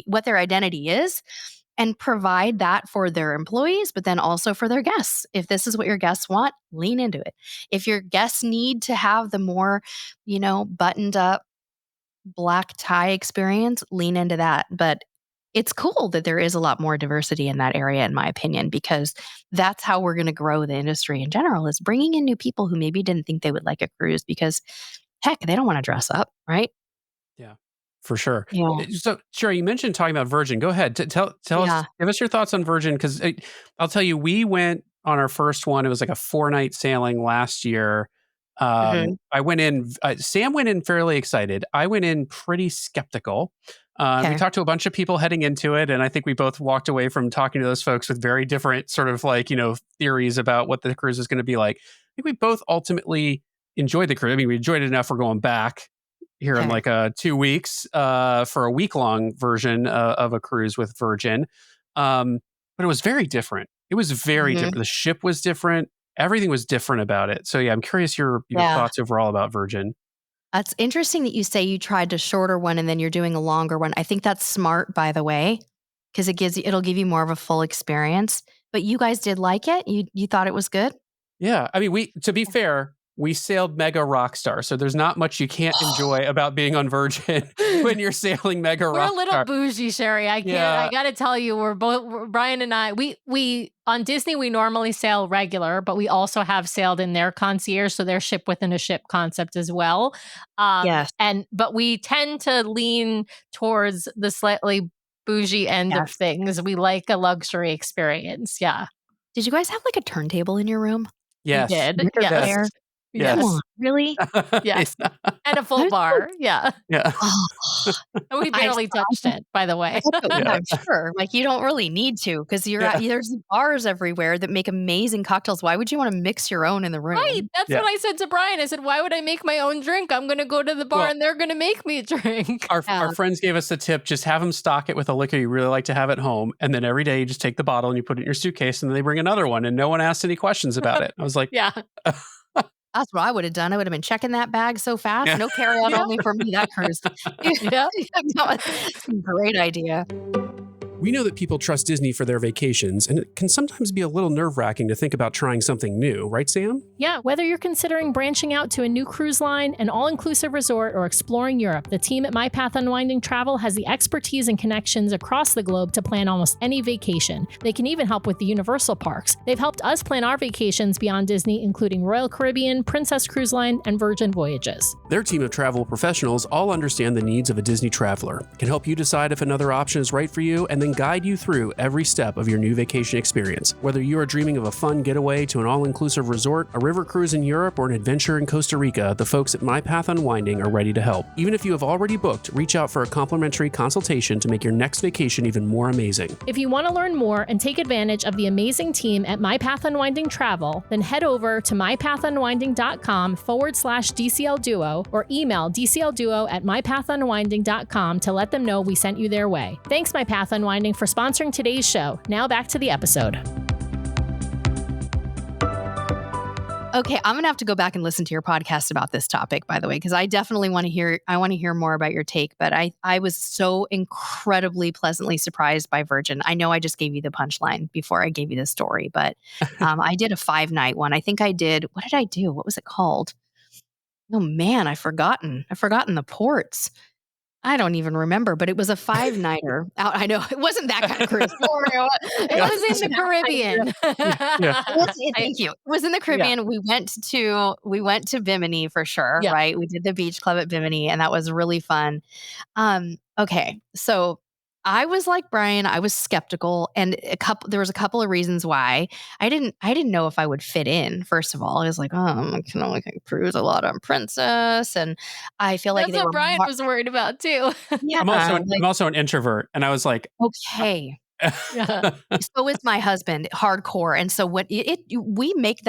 what their identity is and provide that for their employees, but then also for their guests. If this is what your guests want, lean into it. If your guests need to have the more, buttoned up black tie experience, lean into that. But it's cool that there is a lot more diversity in that area, in my opinion, because that's how we're going to grow the industry in general is bringing in new people who maybe didn't think they would like a cruise because heck, they don't want to dress up, right?
Yeah, for sure.
Yeah.
So, Sherry, you mentioned talking about Virgin. Go ahead. Tell us,
Yeah.
give us your thoughts on Virgin because I'll tell you, we went on our first one. It was like a 4-night sailing last year.
Hmm.
I went in. Sam went in fairly excited. I went in pretty skeptical. We
Okay.
talked to a bunch of people heading into it, and I think we both walked away from talking to those folks with very different sort of like theories about what the cruise is going to be like. I think we both ultimately enjoyed the cruise. I mean, we enjoyed it enough. We're going back here in
Okay.
like 2 weeks for a week-long version of a cruise with Virgin. But it was very different. It was very
Hmm.
different. The ship was different. Everything was different about it. So yeah, I'm curious your
Yeah.
thoughts overall about Virgin.
That's interesting that you say you tried a shorter one and then you're doing a longer one. I think that's smart, by the way, because it'll give you more of a full experience. But you guys did like it? You thought it was good?
Yeah, I mean, we to be fair, we sailed Mega Rockstar, so there's not much you can't enjoy about being on Virgin when you're sailing Mega Rockstar.
We're a little bougie, Sheri. I gotta tell you, Brian and I, we on Disney, we normally sail regular, but we also have sailed in their concierge, so their ship within a ship concept as well.
Yes.
But we tend to lean towards the slightly bougie end of things. We like a luxury experience. Yeah.
Did you guys have like a turntable in your room?
Yes.
We did.
Winter
Yes.
player?
Yes.
Come on, really?
Yes.
Yeah.
And a full bar. Yeah.
Yeah.
Oh,
And we barely touched it, by the way.
yeah, I'm sure. Like you don't really need to because there's bars everywhere that make amazing cocktails. Why would you want to mix your own in the room?
Right. That's what I said to Brian. I said, why would I make my own drink? I'm going to go to the bar and they're going to make me a drink.
Our friends gave us the tip, just have them stock it with a liquor you really like to have at home. And then every day you just take the bottle and you put it in your suitcase and then they bring another one and no one asked any questions about it. I was like,
yeah.
That's what I would have done. I would have been checking that bag so fast.
Yeah.
No carry-on only for me, that cruise.
Yeah.
Great idea.
We know that people trust Disney for their vacations, and it can sometimes be a little nerve-wracking to think about trying something new, right, Sam?
Yeah, whether you're considering branching out to a new cruise line, an all-inclusive resort, or exploring Europe, the team at My Path Unwinding Travel has the expertise and connections across the globe to plan almost any vacation. They can even help with the Universal parks. They've helped us plan our vacations beyond Disney, including Royal Caribbean, Princess Cruise Line, and Virgin Voyages.
Their team of travel professionals all understand the needs of a Disney traveler, can help you decide if another option is right for you, and then guide you through every step of your new vacation experience. Whether you are dreaming of a fun getaway to an all-inclusive resort, a river cruise in Europe, or an adventure in Costa Rica, the folks at My Path Unwinding are ready to help. Even if you have already booked, reach out for a complimentary consultation to make your next vacation even more amazing.
If you want to learn more and take advantage of the amazing team at My Path Unwinding Travel, then head over to mypathunwinding.com/DCL Duo or email dclduo@mypathunwinding.com to let them know we sent you their way. Thanks, My Path Unwinding, for sponsoring today's show. Now back to the episode.
Okay, I'm gonna have to go back and listen to your podcast about this topic, by the way, because I definitely want to hear. I want to hear more about your take. But I was so incredibly pleasantly surprised by Virgin. I know I just gave you the punchline before I gave you the story, but I did a 5-night one. I think I did. What did I do? What was it called? Oh man, I've forgotten the ports. I don't even remember, but it was a 5-nighter. I know it wasn't that kind of cruise.
It was in the Caribbean.
Thank you. It was in the Caribbean. Yeah. We went to Bimini for sure, right? We did the beach club at Bimini, and that was really fun. Okay, so I was like Brian. I was skeptical, and there was a couple of reasons why I didn't know if I would fit in. First of all, I was like, I can only cruise a lot on Princess, and I feel like
that's what Brian was worried about too.
Yeah,
I'm also an introvert, and I was like,
okay. So is my husband, hardcore, and so when we make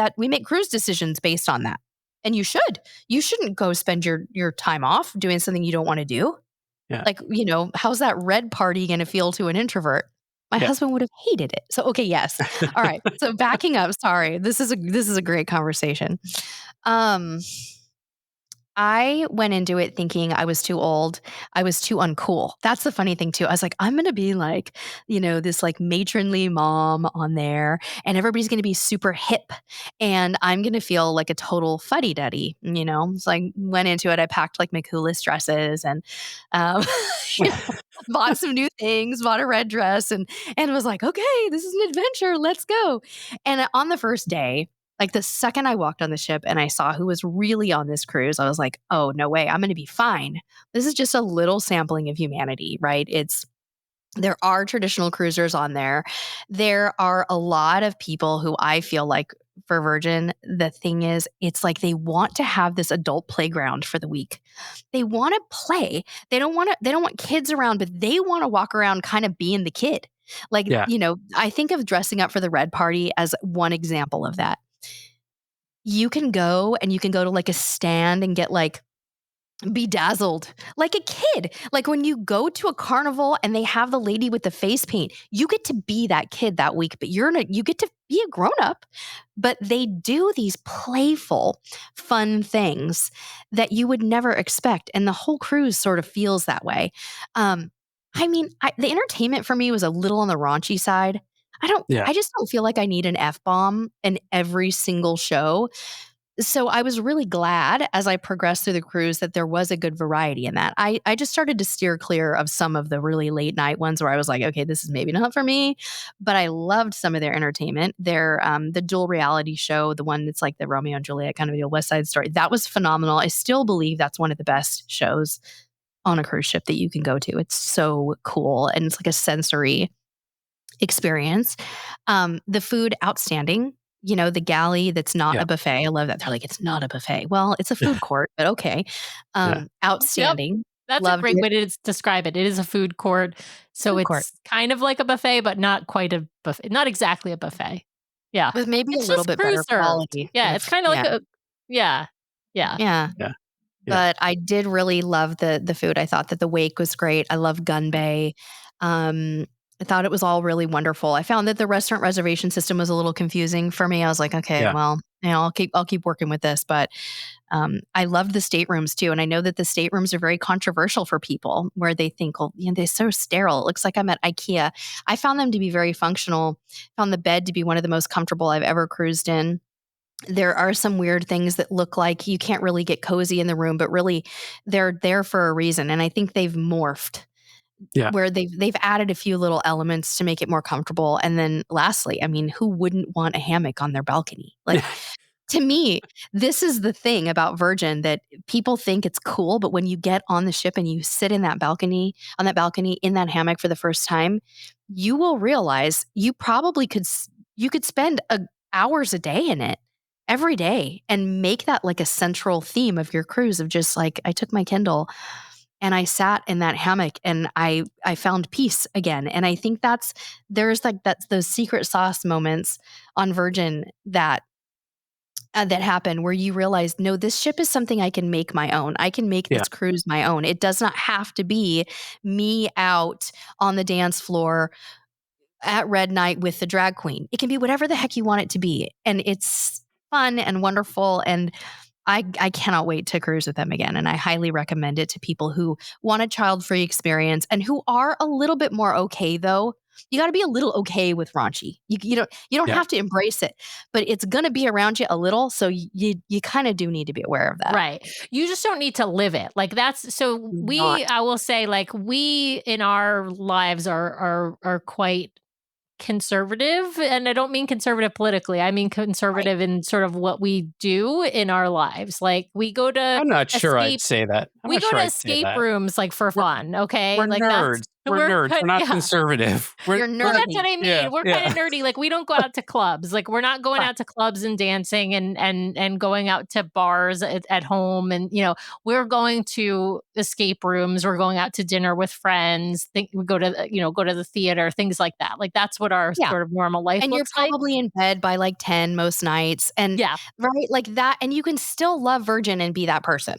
cruise decisions based on that, and you shouldn't go spend your time off doing something you don't want to do.
Yeah.
Like, how's that red party going to feel to an introvert? My husband would have hated it. So, okay, yes. All right. So backing up, sorry. This is a great conversation. I went into it thinking I was too old. I was too uncool. That's the funny thing too. I was like, I'm going to be like, this like matronly mom on there, and everybody's going to be super hip, and I'm going to feel like a total fuddy-duddy, So I went into it. I packed like my coolest dresses and bought some new things, bought a red dress, and was like, okay, this is an adventure. Let's go. And on the first day, like the second I walked on the ship and I saw who was really on this cruise, I was like, oh, no way, I'm going to be fine. This is just a little sampling of humanity, right? There are traditional cruisers on there. There are a lot of people who I feel like for Virgin, the thing is, it's like they want to have this adult playground for the week. They want to play. They don't want kids around, but they want to walk around kind of being the kid. Like, I think of dressing up for the red party as one example of that. You can go to like a stand and get like bedazzled like a kid. Like when you go to a carnival and they have the lady with the face paint, you get to be that kid that week, but you get to be a grown up. But they do these playful, fun things that you would never expect. And the whole cruise sort of feels that way. The entertainment for me was a little on the raunchy side. I just don't feel like I need an F-bomb in every single show. So I was really glad as I progressed through the cruise that there was a good variety in that. I just started to steer clear of some of the really late night ones where I was like, okay, this is maybe not for me. But I loved some of their entertainment. Their the dual reality show, the one that's like the Romeo and Juliet kind of deal, West Side Story, that was phenomenal. I still believe that's one of the best shows on a cruise ship that you can go to. It's so cool and it's like a sensory experience. The food, outstanding. You know, the galley that's not
Yeah.
a buffet. I love that. They're like, it's not a buffet. Well, it's a food court, but okay.
Yeah.
Outstanding.
That's a
Loved
great
it.
way to describe it. It is a food court. So
Food court
it's kind of like a buffet, but not quite a buffet. Not exactly a buffet. Yeah.
with maybe a
It's
little
just
bit
cruise
better
served.
quality.
Yeah. It's kind of like
Yeah.
a, yeah. Yeah.
Yeah.
Yeah. Yeah.
But I did really love the food. I thought that the wake was great. I love Gun Bay. I thought it was all really wonderful. I found that the restaurant reservation system was a little confusing for me. I was like, okay,
Yeah.
well, I'll keep working with this. But I loved the staterooms too, and I know that the staterooms are very controversial for people, where they think, well, they're so sterile. It looks like I'm at IKEA. I found them to be very functional. Found the bed to be one of the most comfortable I've ever cruised in. There are some weird things that look like you can't really get cozy in the room, but really they're there for a reason. And I think they've morphed
Yeah.
where they've added a few little elements to make it more comfortable. And then lastly, I mean, who wouldn't want a hammock on their balcony? Like to me, this is the thing about Virgin that people think it's cool, but when you get on the ship and you sit in that balcony, in that hammock for the first time, you will realize you probably you could spend hours a day in it every day and make that like a central theme of your cruise of just like, I took my Kindle and I sat in that hammock and I found peace again. And I think there's like that's those secret sauce moments on Virgin that happen where you realize, no, this ship is something I can make my own. I can make
Yeah.
this cruise my own. It does not have to be me out on the dance floor at red night with the drag queen. It can be whatever the heck you want it to be. And it's fun and wonderful. And I cannot wait to cruise with them again. And I highly recommend it to people who want a child-free experience and who are a little bit more okay, though. You got to be a little okay with raunchy. You don't
Yeah.
have to embrace it, but it's going to be around you a little. So you kind of do need to be aware of that.
Right. You just don't need to live it. Like that's so
Not.
I will say, like, we in our lives are quite conservative, and I don't mean conservative politically. I mean conservative in sort of what we do in our lives. Like we go to
I'm not sure I'd
escape
say that. I'm
we
not
go
sure
to
I'd say
escape
that.
rooms like for fun, okay?
We're
Like
nerds. We're nerds. We're not
yeah.
conservative.
You're
Well, that's
nerdy.
what I mean.
Yeah,
We're
yeah.
kind of nerdy. Like we don't go out to clubs. Like we're not going
Right.
out to clubs and dancing and going out to bars at home. And we're going to escape rooms. We're going out to dinner with friends. We go to the theater, things like that. Like that's what our
Yeah.
sort of normal life
And you're
looks like.
probably in bed by like 10 most nights. And
Yeah.
right, like that. And you can still love Virgin and be that person.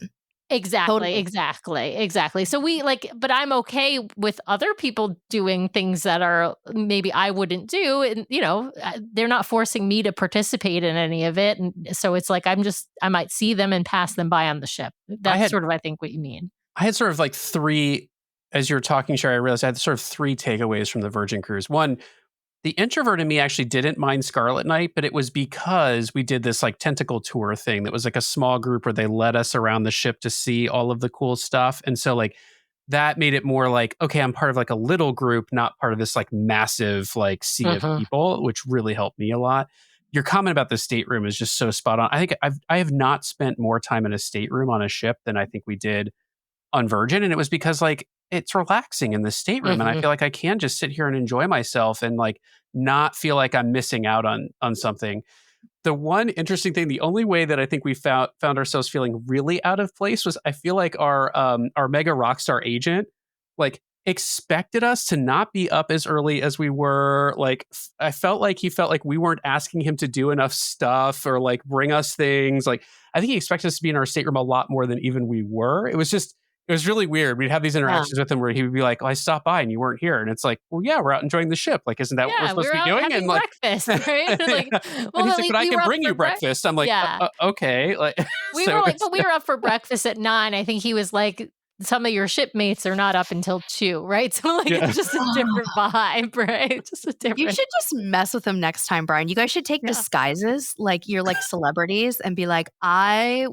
Exactly,
Totally.
exactly. So but I'm okay with other people doing things that are maybe I wouldn't do. And, they're not forcing me to participate in any of it. And so it's like, I might see them and pass them by on the ship. That's sort of, I think, what you mean.
I had sort of like three, as you were talking, Sheri, I realized I had sort of three takeaways from the Virgin cruise. One, the introvert in me actually didn't mind Scarlet Night, but it was because we did this like tentacle tour thing that was like a small group where they led us around the ship to see all of the cool stuff. And so like that made it more like, okay, I'm part of like a little group, not part of this like massive like sea of people, which really helped me a lot. Your comment about the stateroom is just so spot on. I think I have not spent more time in a stateroom on a ship than I think we did on Virgin. And it was because like it's relaxing in the stateroom. And I feel like I can just sit here and enjoy myself and like not feel like I'm missing out on something. The one interesting thing, the only way that I think we found ourselves feeling really out of place was I feel like our mega rockstar agent like expected us to not be up as early as we were. Like I felt like he felt like we weren't asking him to do enough stuff or like bring us things. Like I think he expected us to be in our stateroom a lot more than even we were. It was really weird. We'd have these interactions with him where he would be like, oh, I stopped by and you weren't here. And it's like, well, yeah, we're out enjoying the ship. Like, isn't that what we're supposed to be doing?
Having
And like
breakfast, right? Like,
and he's like, but I can bring you breakfast. I'm like,
yeah.
Okay. Like
We
so
were like, but we were up for breakfast at 9. I think he was like, some of your shipmates are not up until 2, right? So like
Yeah.
it's just a different vibe, right? Just a
You
different.
should just mess with them next time, Brian. You guys should take
Yeah.
disguises, like you're like celebrities, and be like, I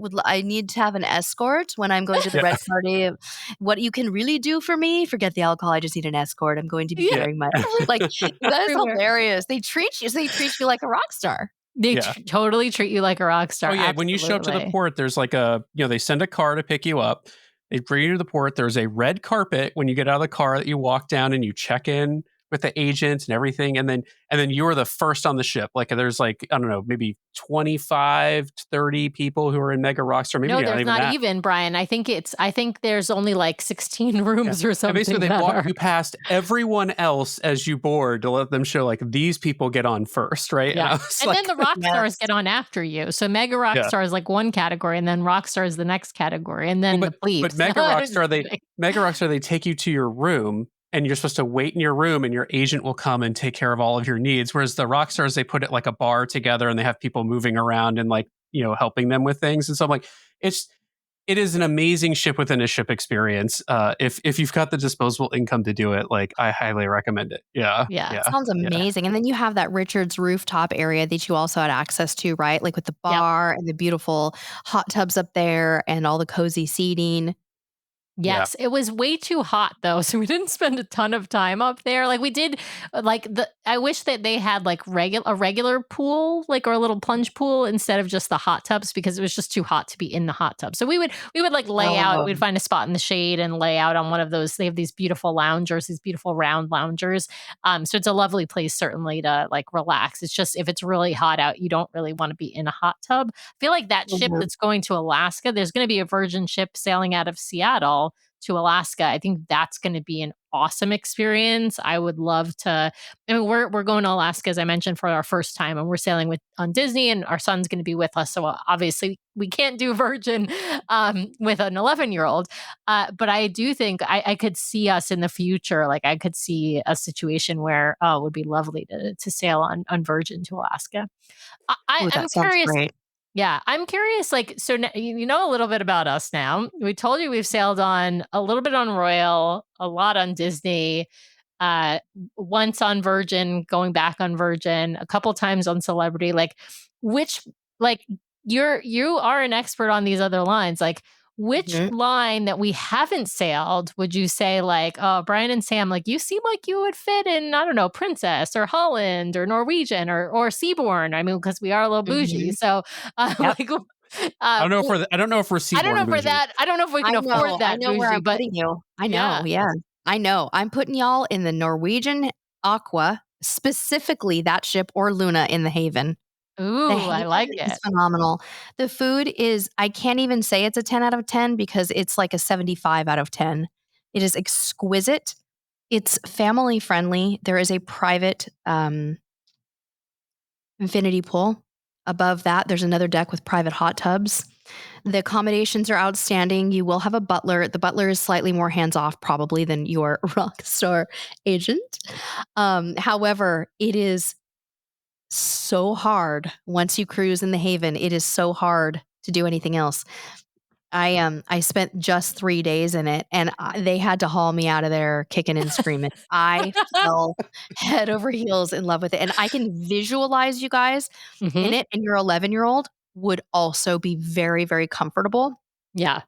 need to have an escort when I'm going to the
Yeah.
red party. What you can really do for me? Forget the alcohol. I just need an escort. I'm going to be
Yeah.
wearing my like. That is
Everywhere.
hilarious. They treat you like a rock star.
They
Yeah.
totally treat you like a rock star.
Oh yeah, when you show up to the
absolutely.
port, there's like they send a car to pick you up. They bring you to the port. There's a red carpet when you get out of the car that you walk down and you check in with the agent and everything, and then you're the first on the ship. Like there's like, I don't know, maybe 25 to 30 people who are in Mega Rockstar. Maybe
No, there's not
that.
even, Brian. I think there's only like 16 rooms or
And
something.
basically, they walk you past everyone else as you board to let them show like these people get on first, right?
Yeah. And
like,
then the rock stars
Yes.
get on after you. So Mega Rockstar is like one category, and then Rockstar is the next category, and then the plebes.
But Mega Rockstar, they take you to your room, and you're supposed to wait in your room, and your agent will come and take care of all of your needs. Whereas the Rockstars, they put it like a bar together, and they have people moving around and like helping them with things. And so I'm like, it is an amazing ship within a ship experience. If you've got the disposable income to do it, like I highly recommend it. Yeah.
Sounds amazing. And then you have that Richards rooftop area that you also had access to, right? Like with the bar and the beautiful hot tubs up there and all the cozy seating.
Yes, it was way too hot though, so we didn't spend a ton of time up there. Like we did, I wish that they had like a regular pool, like or a little plunge pool instead of just the hot tubs because it was just too hot to be in the hot tub. So we would like lay out. We'd find a spot in the shade and lay out on one of those. They have these beautiful loungers, these beautiful round loungers. So it's a lovely place certainly to like relax. It's just if it's really hot out, you don't really want to be in a hot tub. I feel like that ship that's going to Alaska, there's going to be a Virgin ship sailing out of Seattle to Alaska. I think that's going to be an awesome experience. I would love to. I mean, we're going to Alaska, as I mentioned, for our first time, and we're sailing on Disney, and our son's going to be with us. So obviously, we can't do Virgin with an 11-year-old. But I do think I could see us in the future. Like I could see a situation where it would be lovely to sail on Virgin to Alaska. I'm
That sounds
curious.
great.
Yeah, I'm curious, like, so you know a little bit about us now. We told you we've sailed on a little bit on Royal, a lot on Disney, once on Virgin, going back on Virgin, a couple times on Celebrity. Like, you are an expert on these other lines. Like, which line that we haven't sailed would you say, like, oh, Brian and Sam, like, you seem like you would fit in, I don't know, Princess or Holland or Norwegian or Seabourn? I mean, because we are a little bougie. So, like,
I don't know if we're Seabourn
I don't know for
bougie.
that. I don't know if we can afford that.
I know where
bougie,
I'm
but
putting you. I know. Yeah. I know. I'm putting y'all in the Norwegian Aqua, specifically that ship, or Luna in the Haven.
Ooh, I like it.
It's phenomenal. The food is, I can't even say it's a 10 out of 10 because it's like a 75 out of 10. It is exquisite. It's family friendly. There is a private infinity pool. Above that, there's another deck with private hot tubs. The accommodations are outstanding. You will have a butler. The butler is slightly more hands-off probably than your Rockstar agent. However, it is so hard once you cruise in the Haven. It is so hard to do anything else. I spent just 3 days in it, and they had to haul me out of there kicking and screaming. I fell head over heels in love with it, and I can visualize you guys in it, and your 11-year-old would also be very, very comfortable.
Yeah.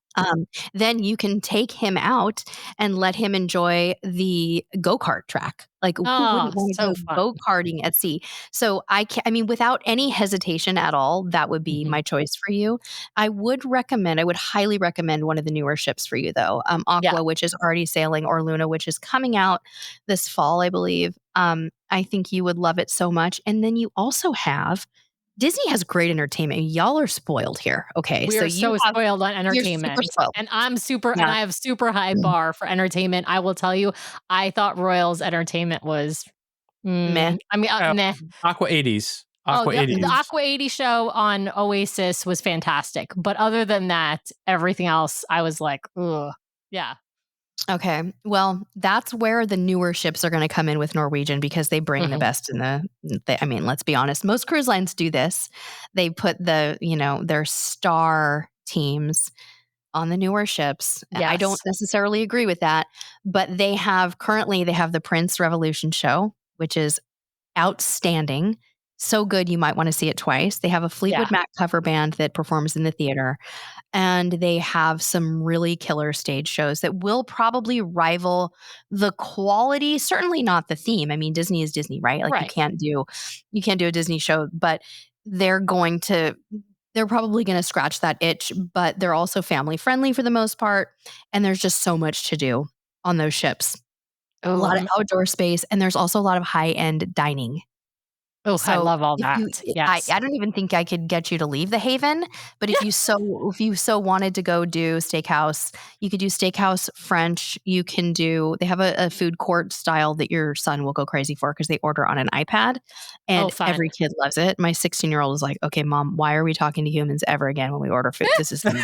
Then you can take him out and let him enjoy the go-kart track. Like, who wouldn't want to go go-karting at sea? So I mean, without any hesitation at all, that would be my choice for you. I would highly recommend one of the newer ships for you, though. Aqua, which is already sailing, or Luna, which is coming out this fall, I believe. I think you would love it so much. And then you also have Disney has great entertainment. Y'all are spoiled here. Okay.
We are so spoiled on entertainment.
You're super spoiled.
And I'm and I have super high bar for entertainment. I will tell you, I thought Royal's entertainment was
meh.
I mean, meh.
Aqua 80s.
The Aqua 80 show on Oasis was fantastic. But other than that, everything else, I was like, ugh. Yeah.
Okay. Well, that's where the newer ships are going to come in with Norwegian because they bring the best in I mean, let's be honest. Most cruise lines do this. They put their star teams on the newer ships. I don't
Yes.
necessarily agree with that, but they have the Prince Revolution show, which is outstanding. So good, you might want to see it twice. They have a
Yeah.
Fleetwood Mac cover band that performs in the theater, and they have some really killer stage shows that will probably rival the quality, certainly not the theme. I mean, Disney is Disney, right? Like
Right.
you can't do a Disney show, but they're probably going to scratch that itch, but they're also family friendly for the most part, and there's just so much to do on those ships. A
Oh,
lot of outdoor space, and there's also a lot of high-end dining.
I
So
love all
if you
that. Yes.
I don't even think I could get you to leave the Haven, but if you so wanted to go do steakhouse, you could do steakhouse French. They have a food court style that your son will go crazy for because they order on an iPad, and
Fun.
every kid loves it. My 16-year-old is like, "Okay, mom, why are we talking to humans ever again when we order food? This is like,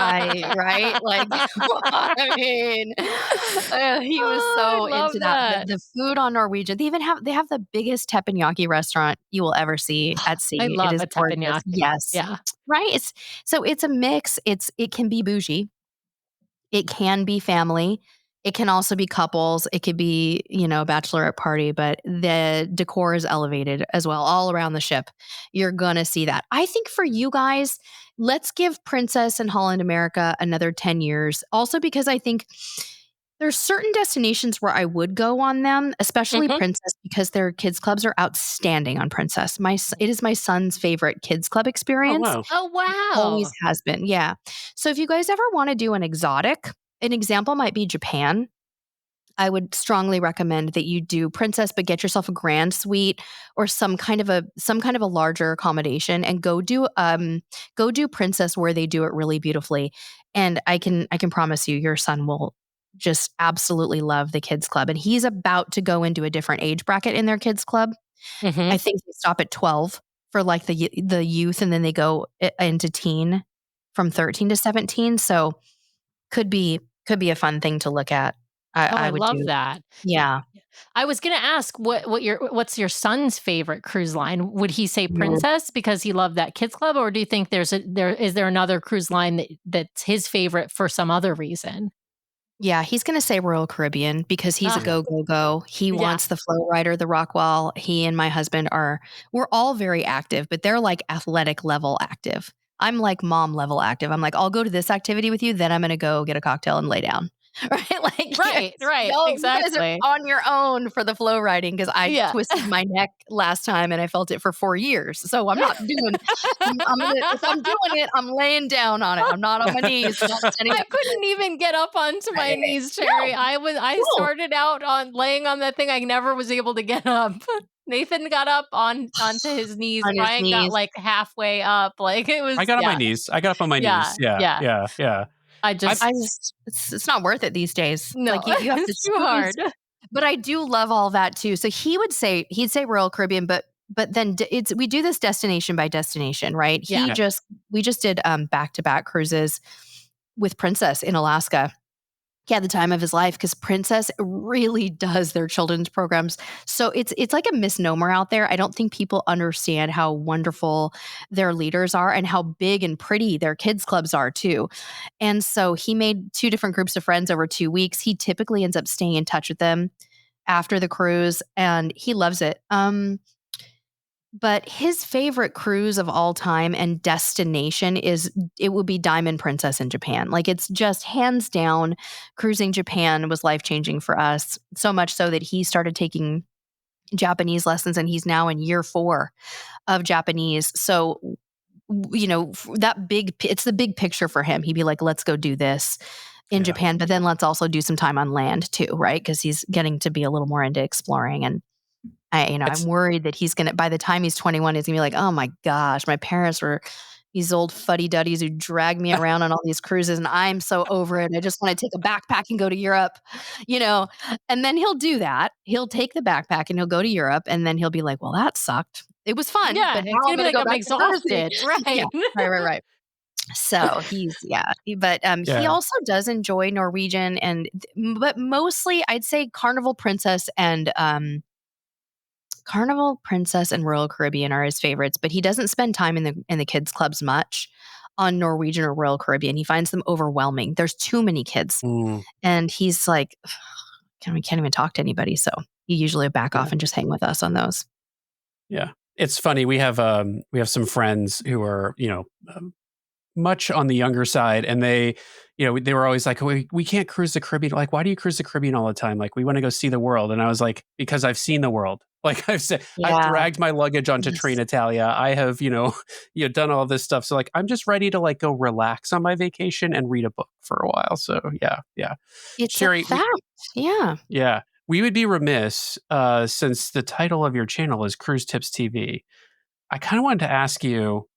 right? Like, I mean, he was
I
so
love
into that.
that.
The food on Norwegian, they have the biggest teppanyaki restaurant you will ever see at
I
sea. It
love
is
a
gorgeous.
teppanyaki.
Yes.
Yeah.
Right? It's a mix. It can be bougie. It can be family. It can also be couples. It could be, a bachelorette party, but the decor is elevated as well, all around the ship. You're going to see that. I think for you guys, let's give Princess and Holland America another 10 years. Also, because I think there's certain destinations where I would go on them, especially
Mhm.
Princess, because their kids clubs are outstanding on Princess. It is my son's favorite kids club
Oh,
experience.
wow.
Oh,
Always
wow.
has been. Yeah. So if you guys ever want to do an exotic, an example might be Japan. I would strongly recommend that you do Princess, but get yourself a grand suite or some kind of a larger accommodation, and go do Princess where they do it really beautifully. And I can promise you, your son will just absolutely love the kids club. And he's about to go into a different age bracket in their kids club.
Mhm.
I think they stop at 12 for like the youth, and then they go into teen from 13 to 17. So could be a fun thing to look at. I
I
would
love
do.
that.
Yeah.
I was gonna ask what's your son's favorite cruise line? Would he say
No.
Princess because he loved that kids club, or do you think is there another cruise line that's his favorite for some other reason?
Yeah, he's gonna say Royal Caribbean because he's a
Uh,
go, go, go. He
yeah.
wants the flow rider, the Rockwell. He and my husband we're all very active, but they're like athletic level active. I'm like mom level active. I'm like, I'll go to this activity with you, then I'm gonna go get a cocktail and lay down. Right? Like,
Right,
you guys are
exactly.
on your own for the flow riding because I
Yeah.
twisted my neck last time and I felt it for 4 years. So I'm not doing if I'm doing it, I'm laying down on it. I'm not on my knees, not standing
I
up.
couldn't even get up onto my knees, Cherry.
No,
I
no.
started out on laying on that thing. I never was able to get up. Nathan got up onto his knees.
On his
Brian got
knees.
like halfway up. Like it
I
was,
got on my
yeah,
knees. I got up on my
yeah,
knees. Yeah,
yeah.
yeah, yeah.
I
I
I
just
just it's not worth it these days.
no,
Like you have to
it's too
scoot and
hard.
but I do love all that too. So he'd say Royal Caribbean, but then we do this destination by destination, right?
Yeah.
Yeah.
We just did back-to-back cruises with Princess in Alaska. He had the time of his life because Princess really does their children's programs. So it's like a misnomer out there. I don't think people understand how wonderful their leaders are and how big and pretty their kids clubs are too. And so he made 2 different groups of friends over 2 weeks. He typically ends up staying in touch with them after the cruise, and he loves it. But his favorite cruise of all time and destination it would be Diamond Princess in Japan. Like, it's just hands down, cruising Japan was life-changing for us, so much so that he started taking Japanese lessons, and he's now in year 4 of Japanese. So, it's the big picture for him. He'd be like, "Let's go do this in
Yeah.
Japan, but then let's also do some time on land too," right? Because he's getting to be a little more into exploring, and I'm
It's
worried that by the time he's 21, he's gonna be like, "Oh my gosh, my parents were these old fuddy-duddies who dragged me around on all these cruises, and I'm so over it. I just wanna take a backpack and go to Europe," you know? And then he'll do that. He'll take the backpack and he'll go to Europe, and then he'll be like, "Well, that sucked. It was fun,
Yeah,
but now
it's
I'm
gonna be
gonna
like
go
I'm
back to Jersey."
exhausted.
Yeah.
Right.
Right. So he
yeah.
also does enjoy Norwegian but mostly I'd say Carnival, Princess, and Royal Caribbean are his favorites, but he doesn't spend time in the kids clubs much. on Norwegian or Royal Caribbean. He finds them overwhelming. There's too many kids.
Mm,
And he's like, we can't even talk to anybody. So you usually back
yeah.
off and just hang with us on those.
Yeah. It's funny. We have some friends who are, much on the younger side, and they were always like, we can't cruise the Caribbean. Like, why do you cruise the Caribbean all the time? Like, we want to go see the world. And I was like, because I've seen the world. Like I've said, I've
Yeah.
dragged my luggage onto
Yes.
Train Italia. I have, done all this stuff. So like, I'm just ready to like go relax on my vacation and read a book for a while. So yeah.
It's
Sheri,
a fact. Yeah.
yeah, we would be remiss, since the title of your channel is Cruise Tips TV. I kind of wanted to ask you,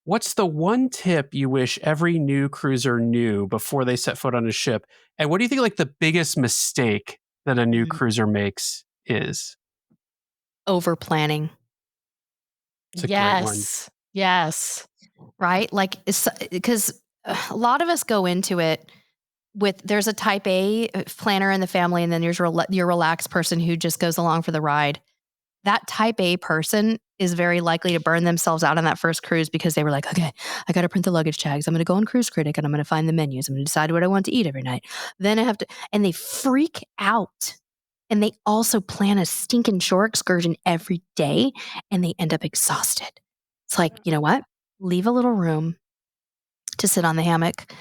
what's the one tip you wish every new cruiser knew before they set foot on a ship? And what do you think like the biggest mistake that a new cruiser makes is?
Over planning.
It's a great one.
Yes.
Right? Like, because a lot of us go into it with, there's a type A planner in the family, and then there's your relaxed person who just goes along for the ride. That type A person is very likely to burn themselves out on that first cruise because they were like, okay, I got to print the luggage tags. I'm going to go on Cruise Critic and I'm going to find the menus. I'm going to decide what I want to eat every night. Then I have to, and they freak out. And they also plan a stinking shore excursion every day, and they end up exhausted. It's like, you know what? Leave a little room to sit on the hammock,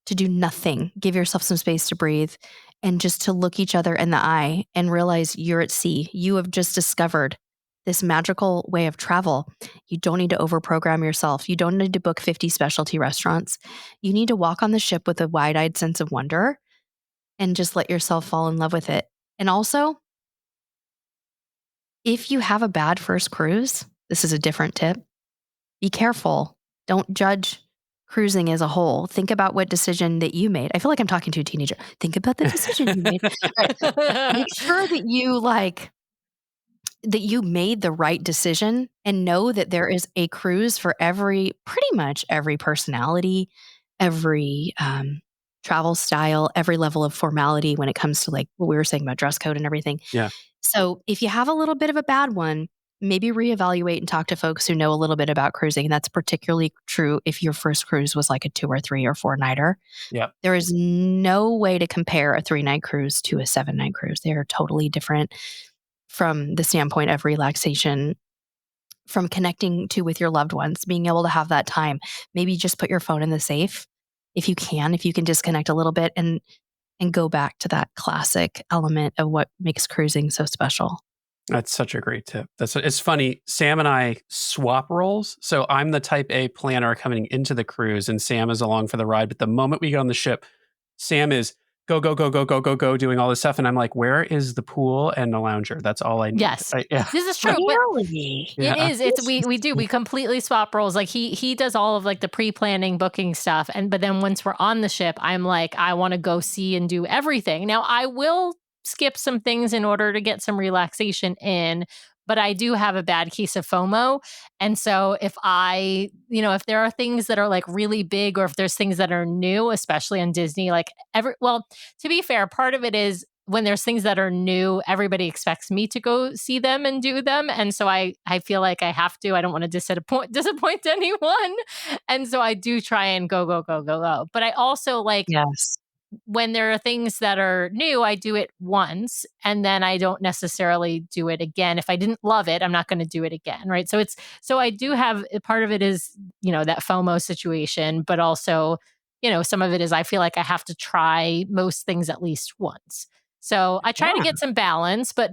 to do nothing. Give yourself some space to breathe, and just to look each other in the eye and realize you're at sea. You have just discovered this magical way of travel. You don't need to overprogram yourself. You don't need to book 50 specialty restaurants. You need to walk on the ship with a wide-eyed sense of wonder and just let yourself fall in love with it. And also, if you have a bad first cruise, this is a different tip. Be careful. Don't judge cruising as a whole. Think about what decision that you made. I feel like I'm talking to a teenager. Think about the decision you made. Right. Make sure that you made the right decision, and know that there is a cruise for pretty much every personality, every travel style, every level of formality when it comes to like what we were saying about dress code and everything.
Yeah.
So if you have a little bit of a bad one, maybe reevaluate and talk to folks who know a little bit about cruising. And that's particularly true if your first cruise was like a 2 or 3 or 4 nighter.
Yeah.
There is no way to compare a 3-night cruise to a 7-night cruise. They are totally different from the standpoint of relaxation, from connecting with your loved ones, being able to have that time. Maybe just put your phone in the safe if you can disconnect a little bit and go back to that classic element of what makes cruising so special.
That's such a great tip. It's funny. Sam and I swap roles. So I'm the type A planner coming into the cruise, and Sam is along for the ride. But the moment we get on the ship, Sam is go, go, go, go, go, go, go, doing all this stuff. And I'm like, where is the pool and the lounger? That's all I need.
Yes.
Yeah.
This is true.
Really?
It is. It's we completely swap roles. Like he does all of like the pre-planning booking stuff. But then once we're on the ship, I'm like, I want to go see and do everything. Now I will skip some things in order to get some relaxation in, but I do have a bad case of FOMO. And so if if there are things that are like really big, or if there's things that are new, especially on Disney, to be fair, part of it is when there's things that are new, everybody expects me to go see them and do them. And so I feel like I have to. I don't want to disappoint anyone. And so I do try and go. But I also
Yes.
when there are things that are new, I do it once and then I don't necessarily do it again. If I didn't love it, I'm not going to do it again. Right. So I do have part of it is, that FOMO situation, but also, some of it is I feel like I have to try most things at least once. So I try to get some balance, but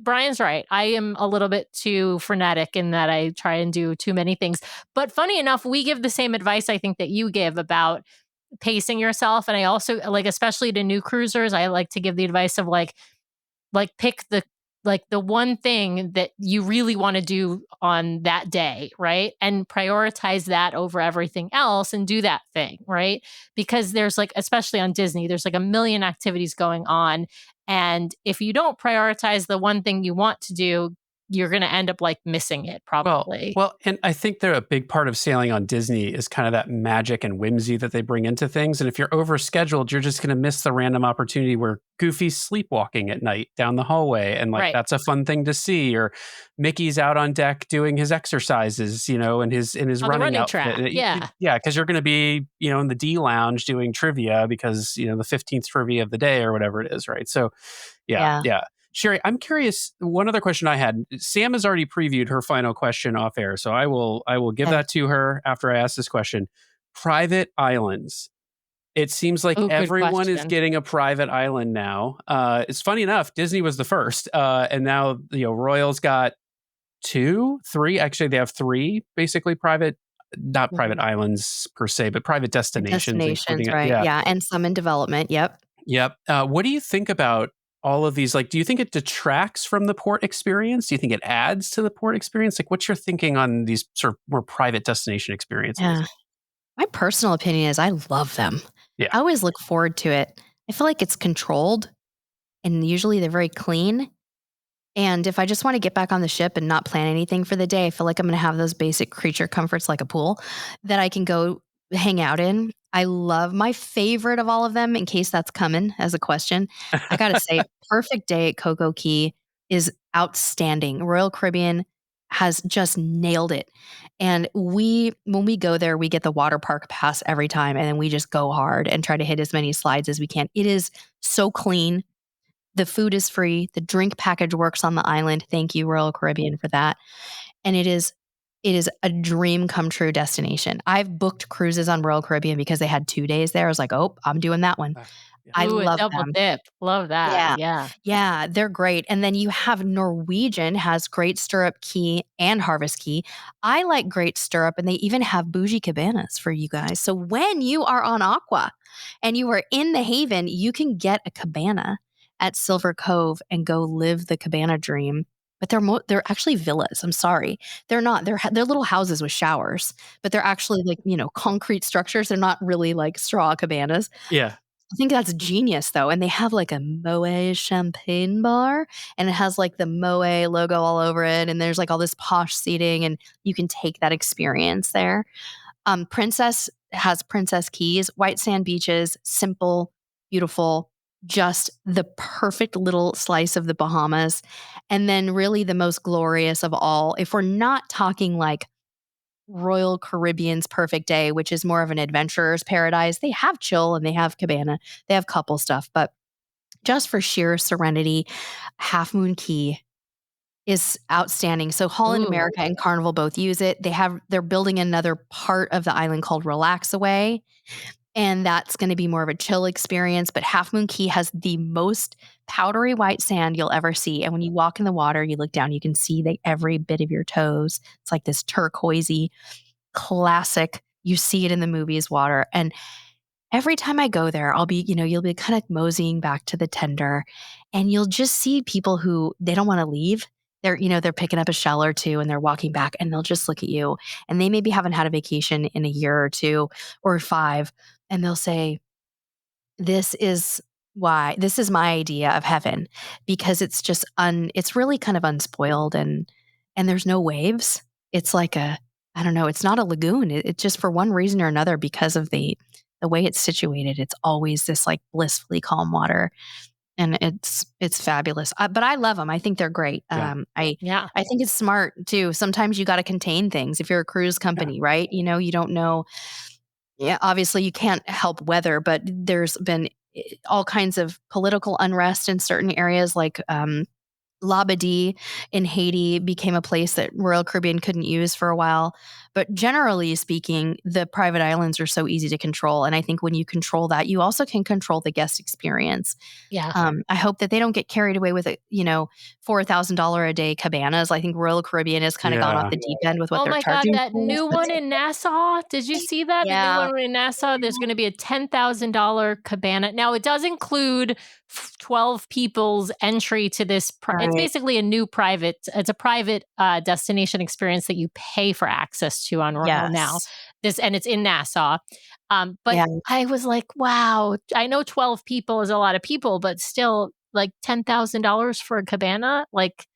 Brian's right. I am a little bit too frenetic in that I try and do too many things. But funny enough, we give the same advice I think that you give about pacing yourself. And I also especially to new cruisers, I like to give the advice of pick the one thing that you really want to do on that day, right? And prioritize that over everything else and do that thing, right? Because there's especially on Disney, there's a million activities going on. And if you don't prioritize the one thing you want to do, you're going to end up like missing it
Well,
probably.
well, and I think they're a big part of sailing on Disney is kind of that magic and whimsy that they bring into things. And if you're overscheduled, you're just going to miss the random opportunity where Goofy's sleepwalking at night down the hallway, and like
Right.
that's a fun thing to see. Or Mickey's out on deck doing his exercises, in his
On the
running
running
outfit.
track. Yeah.
Yeah, because you're going to be in the D lounge doing trivia because the 15th trivia of the day or whatever it is, right? So yeah,
Yeah.
yeah. Sheri, I'm curious. One other question I had. Sam has already previewed her final question off air, so I will give
Okay.
that to her after I ask this question. Private islands. It seems like
Oh, good
everyone is
question.
getting a private island now. It's funny enough, Disney was the first, and now Royal's got 2, 3. Actually, they have 3 basically private, not private
Mhm.
islands per se, but private destinations,
Destinations,
including it.
right?
Yeah.
Yeah, and some in development. Yep.
Yep. What do you think about all of these? Like, do you think it detracts from the port experience? Do you think it adds to the port experience? Like, what's your thinking on these sort of more private destination experiences?
Yeah. My personal opinion is I love them.
Yeah.
I always look forward to it. I feel like it's controlled, and usually they're very clean. And if I just want to get back on the ship and not plan anything for the day, I feel like I'm going to have those basic creature comforts like a pool that I can go hang out in. I love my favorite of all of them, in case that's coming as a question. I got to say, Perfect Day at Coco Key is outstanding. Royal Caribbean has just nailed it. And when we go there, we get the water park pass every time. And then we just go hard and try to hit as many slides as we can. It is so clean. The food is free. The drink package works on the island. Thank you, Royal Caribbean, for that. And it is a dream come true destination. I've booked cruises on Royal Caribbean because they had 2 days there. I was like, oh, I'm doing that one.
Yeah.
I
Ooh, a
love
double
them.
dip. Love that.
Yeah.
Yeah.
Yeah, they're great. And then you have Norwegian has Great Stirrup Key and Harvest Key. I like Great Stirrup, and they even have bougie cabanas for you guys. So when you are on Aqua and you are in the Haven, you can get a cabana at Silver Cove and go live the cabana dream. But they're actually villas. I'm sorry. They're not. They're little houses with showers, but they're actually like, concrete structures. They're not really like straw cabanas.
Yeah.
I think that's genius though. And they have like a Moët champagne bar, and it has like the Moët logo all over it. And there's like all this posh seating, and you can take that experience there. Princess has Princess Keys, white sand beaches, simple, beautiful, just the perfect little slice of the Bahamas. And then really the most glorious of all, if we're not talking like Royal Caribbean's Perfect Day, which is more of an adventurer's paradise. They have chill and they have cabana, they have couple stuff, but just for sheer serenity, Half Moon Key is outstanding. So Holland
Ooh.
America and Carnival both use it. They're building another part of the island called Relax Away, and that's going to be more of a chill experience. But Half Moon Key has the most powdery white sand you'll ever see. And when you walk in the water, you look down, you can see every bit of your toes. It's like this turquoisey, classic. You see it in the movies water. And every time I go there, you'll be kind of moseying back to the tender, and you'll just see people who they don't want to leave. They're picking up a shell or two and they're walking back, and they'll just look at you, and they maybe haven't had a vacation in a year or 2 or 5. And they'll say, this is my idea of heaven, because it's really kind of unspoiled, and there's no waves. It's like I don't know, it's not a lagoon. It just, for one reason or another, because of the way it's situated, it's always this like blissfully calm water, and it's fabulous. But I love them. I think they're great.
Yeah.
I think it's smart too. Sometimes you got to contain things if you're a cruise company, right? You don't know. Yeah, obviously you can't help weather, but there's been all kinds of political unrest in certain areas, like Labadee in Haiti became a place that Royal Caribbean couldn't use for a while. But generally speaking, the private islands are so easy to control. And I think when you control that, you also can control the guest experience.
Yeah.
I hope that they don't get carried away with $4,000 a day cabanas. I think Royal Caribbean has kind of gone off
Yeah.
the deep end with what
Oh
they're
my God,
charging.
that new one in Nassau. Did you see that? The new
Yeah.
one in Nassau, there's going to be a $10,000 cabana. Now, it does include 12 people's entry to this. It's
Right.
basically it's a private destination experience that you pay for access to on Royal now.
Yes.
And it's in Nassau. But
Yeah.
I was like, wow, I know 12 people is a lot of people, but still like $10,000 for a cabana. Like,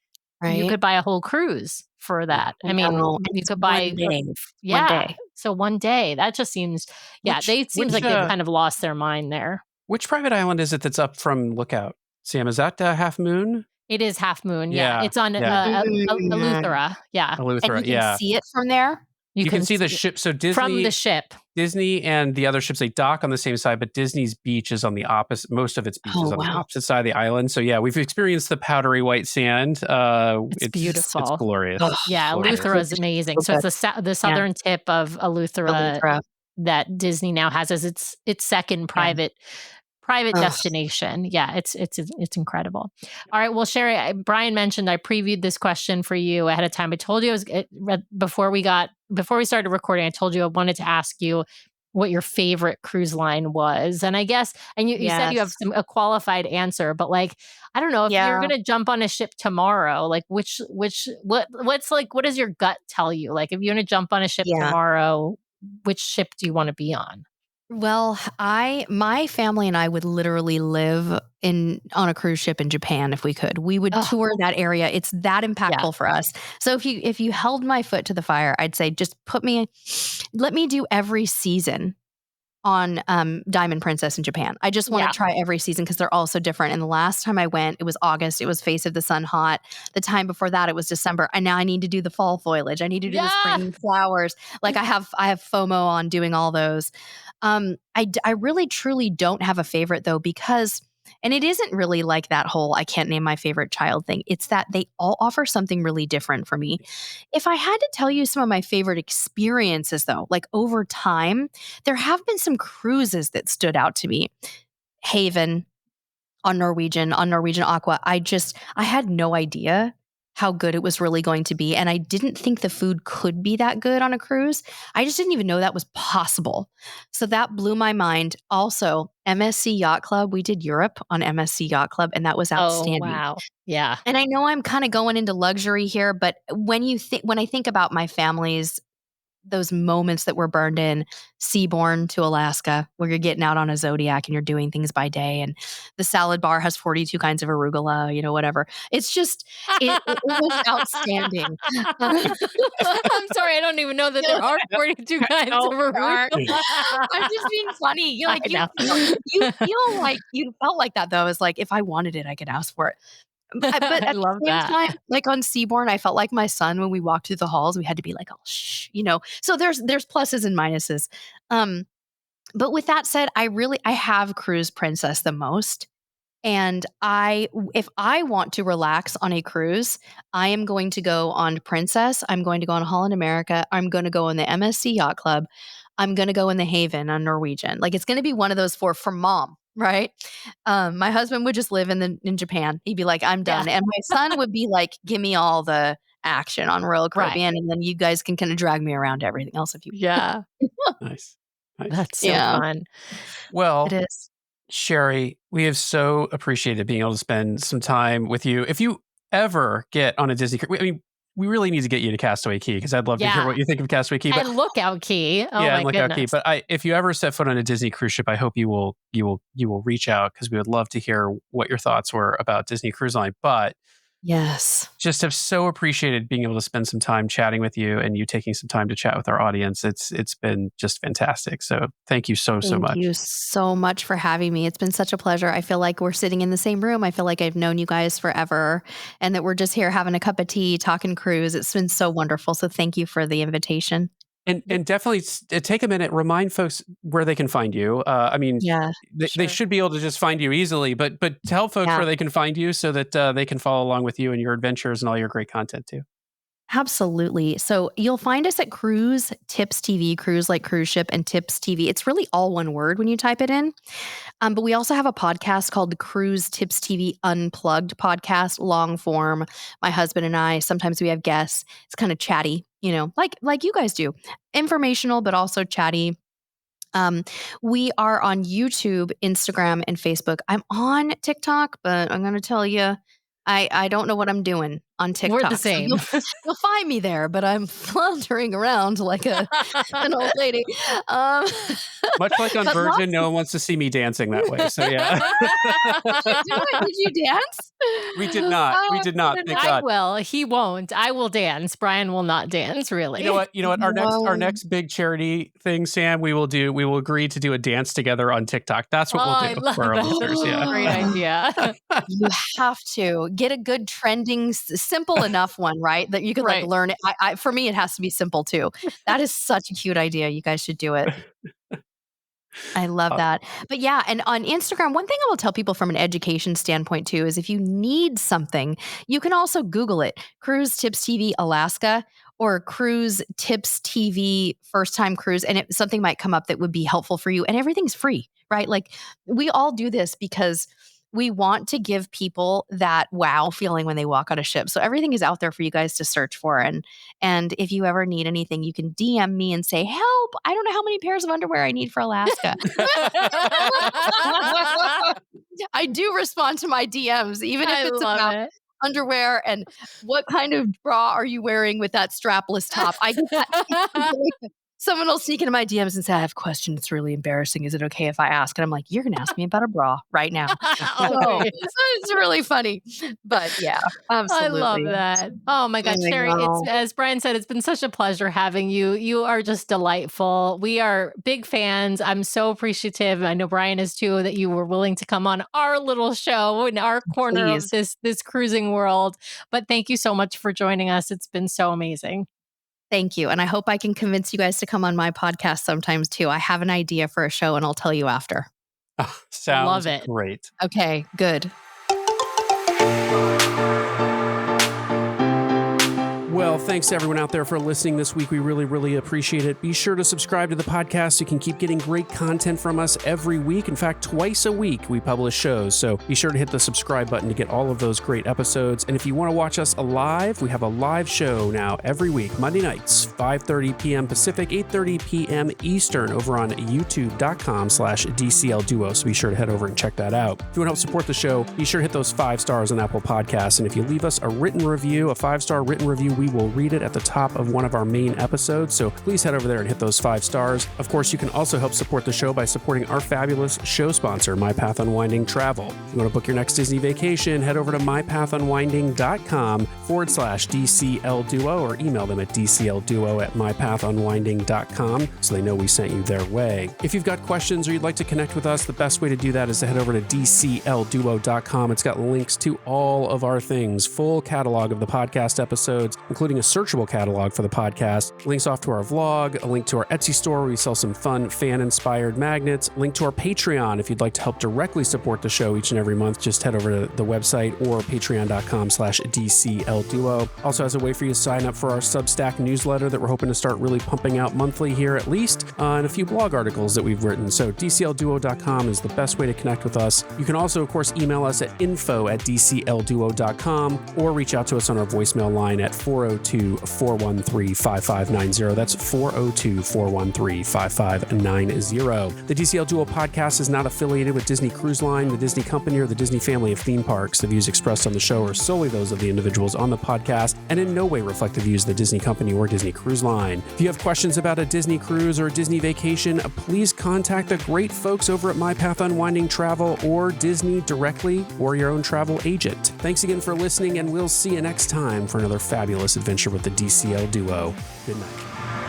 you
right?
could buy a whole cruise for that.
I
I mean,
know.
you
It's
could
one
buy
day. One
yeah.
day.
So one day, that just seems
Which
it seems
which
like they've kind of lost their mind there.
which private island is it that's up from Lookout? Sam, is that Half Moon?
It is Half Moon, yeah.
Yeah,
It's on,
yeah.
Eleuthera, yeah.
And
Eleuthera,
you can
yeah.
see it from there?
You
You can
can
see the
see it
ship. So
from the ship.
Disney and the other ships, they dock on the same side, but Disney's beach is on the opposite. Most of its beach is
Oh,
on the
wow.
opposite side of the island. So yeah, we've experienced the powdery white sand.
It's beautiful.
It's glorious.
Oh,
Yeah,
Glorious.
Eleuthera is amazing. So
So
it's
good.
the southern tip of Eleuthera
Eleuthera.
that Disney now has as its second
Yeah.
private
Ugh.
destination. Yeah, it's incredible. All right, well, Sheri, Brian mentioned I previewed this question for you ahead of time. I told you before we started recording. I told you I wanted to ask you what your favorite cruise line was, and I guess, and you said you have
Yes.
a qualified answer, but like, I don't know if you're
Yeah.
gonna jump on a ship tomorrow, like what's like, what does your gut tell you? Like, if you're gonna jump on a ship
Yeah.
tomorrow, which ship do you want to be on?
Well, my family and I would literally live on a cruise ship in Japan if we could. We would
Ugh.
tour that area. It's that impactful for us. So if you held my foot to the fire, I'd say just let me do every season on Diamond Princess in Japan. I just want
Yeah.
to try every season because they're all so different. And the last time I went, it was August. It was Face of the Sun hot. The time before that, it was December. And now I need to do the fall foliage. I need to do the spring flowers. Like I have FOMO on doing all those. I really truly don't have a favorite though, because, and it isn't really like that whole I can't name my favorite child thing. It's that they all offer something really different for me. If I had to tell you some of my favorite experiences though, like over time, there have been some cruises that stood out to me. Haven on Norwegian Aqua. I had no idea how good it was really going to be. And I didn't think the food could be that good on a cruise. I just didn't even know that was possible. So that blew my mind. Also, MSC Yacht Club, we did Europe on MSC Yacht Club, and that was outstanding.
Oh, wow. Yeah.
And I know I'm kind of going into luxury here, but when I think about my family's those moments that were burned in, Seabourn to Alaska, where you're getting out on a Zodiac and you're doing things by day, and the salad bar has 42 kinds of arugula, whatever. It's just, it was outstanding.
I'm sorry, I don't even know that there are 42 kinds of arugula.
I'm just being funny. You're like, you feel like you felt like that though. It's like, if I wanted it, I could ask for it. But
I
at
love
the same
that.
time, like on Seabourn, I felt like my son when we walked through the halls. We had to be like, "Oh, shh," So there's pluses and minuses. But with that said, I have cruise princess the most. And if I want to relax on a cruise, I am going to go on Princess. I'm going to go on Holland America. I'm going to go on the MSC Yacht Club. I'm going to go in the Haven on Norwegian. Like it's going to be one of those four for mom, right? My husband would just live in Japan. He'd be like, I'm done.
Yeah.
And my son would be like, give me all the action on Royal Caribbean. And then you guys can kind of drag me around to everything else if you
Yeah.
Nice.
That's so fun.
Well,
it is.
Sheri, we have so appreciated being able to spend some time with you. If you ever get on a Disney cruise, I mean, we really need to get you to Castaway Cay because I'd love to hear what you think of Castaway Cay.
And Lookout Cay. Oh
yeah,
my
and Lookout Cay.
goodness.
But if you ever set foot on a Disney cruise ship, I hope you will reach out because we would love to hear what your thoughts were about Disney Cruise Line. But
Yes.
just have so appreciated being able to spend some time chatting with you and you taking some time to chat with our audience. It's been just fantastic. So thank you so much.
Thank you so much for having me. It's been such a pleasure. I feel like we're sitting in the same room. I feel like I've known you guys forever and that we're just here having a cup of tea, talking cruise. It's been so wonderful. So thank you for the invitation.
And definitely take a minute, remind folks where they can find you. I mean, they should be able to just find you easily, but tell folks where they can find you so that they can follow along with you and your adventures and all your great content too.
Absolutely. So you'll find us at Cruise Tips TV, cruise like cruise ship, and Tips TV. It's really all one word when you type it in. But we also have a podcast called the Cruise Tips TV Unplugged podcast, long form. My husband and I, sometimes we have guests. It's kind of chatty, like you guys do. Informational, but also chatty. We are on YouTube, Instagram, and Facebook. I'm on TikTok, but I'm going to tell you, I don't know what I'm doing on TikTok.
We're the same.
So you'll find me there, but I'm floundering around like an old lady.
Much like on Virgin, no one wants to see me dancing that way. So yeah.
Did you dance?
We did not. We did not. Thank
I
God.
will. He won't. I will dance. Brian will not dance, really.
You know what? Our next big charity thing, Sam, we will agree to do a dance together on TikTok. That's what we'll do for our listeners. Yeah.
Great idea.
You have to get a good trending, simple enough one, right? That you could like
Right.
learn it. For me, it has to be simple too. That is such a cute idea. You guys should do it. I love that. But yeah, and on Instagram, one thing I will tell people from an education standpoint too is if you need something, you can also Google it. Cruise Tips TV Alaska or Cruise Tips TV First Time Cruise, and something might come up that would be helpful for you. And everything's free, right? Like we all do this because we want to give people that wow feeling when they walk on a ship. So everything is out there for you guys to search for. And if you ever need anything, you can DM me and say, help, I don't know how many pairs of underwear I need for Alaska. I do respond to my DMs, even if it's about underwear and what kind of bra are you wearing with that strapless top. I get that. Someone will sneak into my DMs and say, I have questions. It's really embarrassing. Is it okay if I ask? And I'm like, you're going to ask me about a bra right now. So it's really funny. But yeah, absolutely.
I love that. Oh my God, Sheri, it's, as Brian said, it's been such a pleasure having you. You are just delightful. We are big fans. I'm so appreciative. I know Brian is too, that you were willing to come on our little show in our corner of this cruising world. But thank you so much for joining us. It's been so amazing.
Thank you. And I hope I can convince you guys to come on my podcast sometimes too. I have an idea for a show and I'll tell you after.
Sounds great.
Okay, good.
Well, thanks to everyone out there for listening this week. We really, really appreciate it. Be sure to subscribe to the podcast so you can keep getting great content from us every week. In fact, twice a week we publish shows. So be sure to hit the subscribe button to get all of those great episodes. And if you want to watch us live, we have a live show now every week, Monday nights, 5:30 p.m. Pacific, 8:30 p.m. Eastern over on youtube.com/DCL Duo. So be sure to head over and check that out. If you want to help support the show, be sure to hit those 5 stars on Apple Podcasts. And if you leave us a written review, a 5-star written review, we will read it at the top of one of our main episodes, so please head over there and hit those 5 stars. Of course, you can also help support the show by supporting our fabulous show sponsor, My Path Unwinding Travel. If you want to book your next Disney vacation, head over to mypathunwinding.com/DCL Duo or email them at dclduo@mypathunwinding.com so they know we sent you their way. If you've got questions or you'd like to connect with us, the best way to do that is to head over to dclduo.com. It's got links to all of our things, full catalog of the podcast episodes, including a searchable catalog for the podcast, links off to our vlog, a link to our Etsy store where we sell some fun fan-inspired magnets, link to our Patreon if you'd like to help directly support the show each and every month. Just head over to the website or patreon.com/DCLDuo. Also has a way for you to sign up for our Substack newsletter that we're hoping to start really pumping out monthly here at least, and a few blog articles that we've written. So DCLDuo.com is the best way to connect with us. You can also, of course, email us at info@DCLDuo.com or reach out to us on our voicemail line at 402-413-5590. That's 402-413-5590. The DCL Duo podcast is not affiliated with Disney Cruise Line, the Disney Company, or the Disney family of theme parks. The views expressed on the show are solely those of the individuals on the podcast and in no way reflect the views of the Disney Company or Disney Cruise Line. If you have questions about a Disney cruise or a Disney vacation, please contact the great folks over at My Path Unwinding Travel or Disney directly or your own travel agent. Thanks again for listening, and we'll see you next time for another fabulous adventure with the DCL Duo. Good night.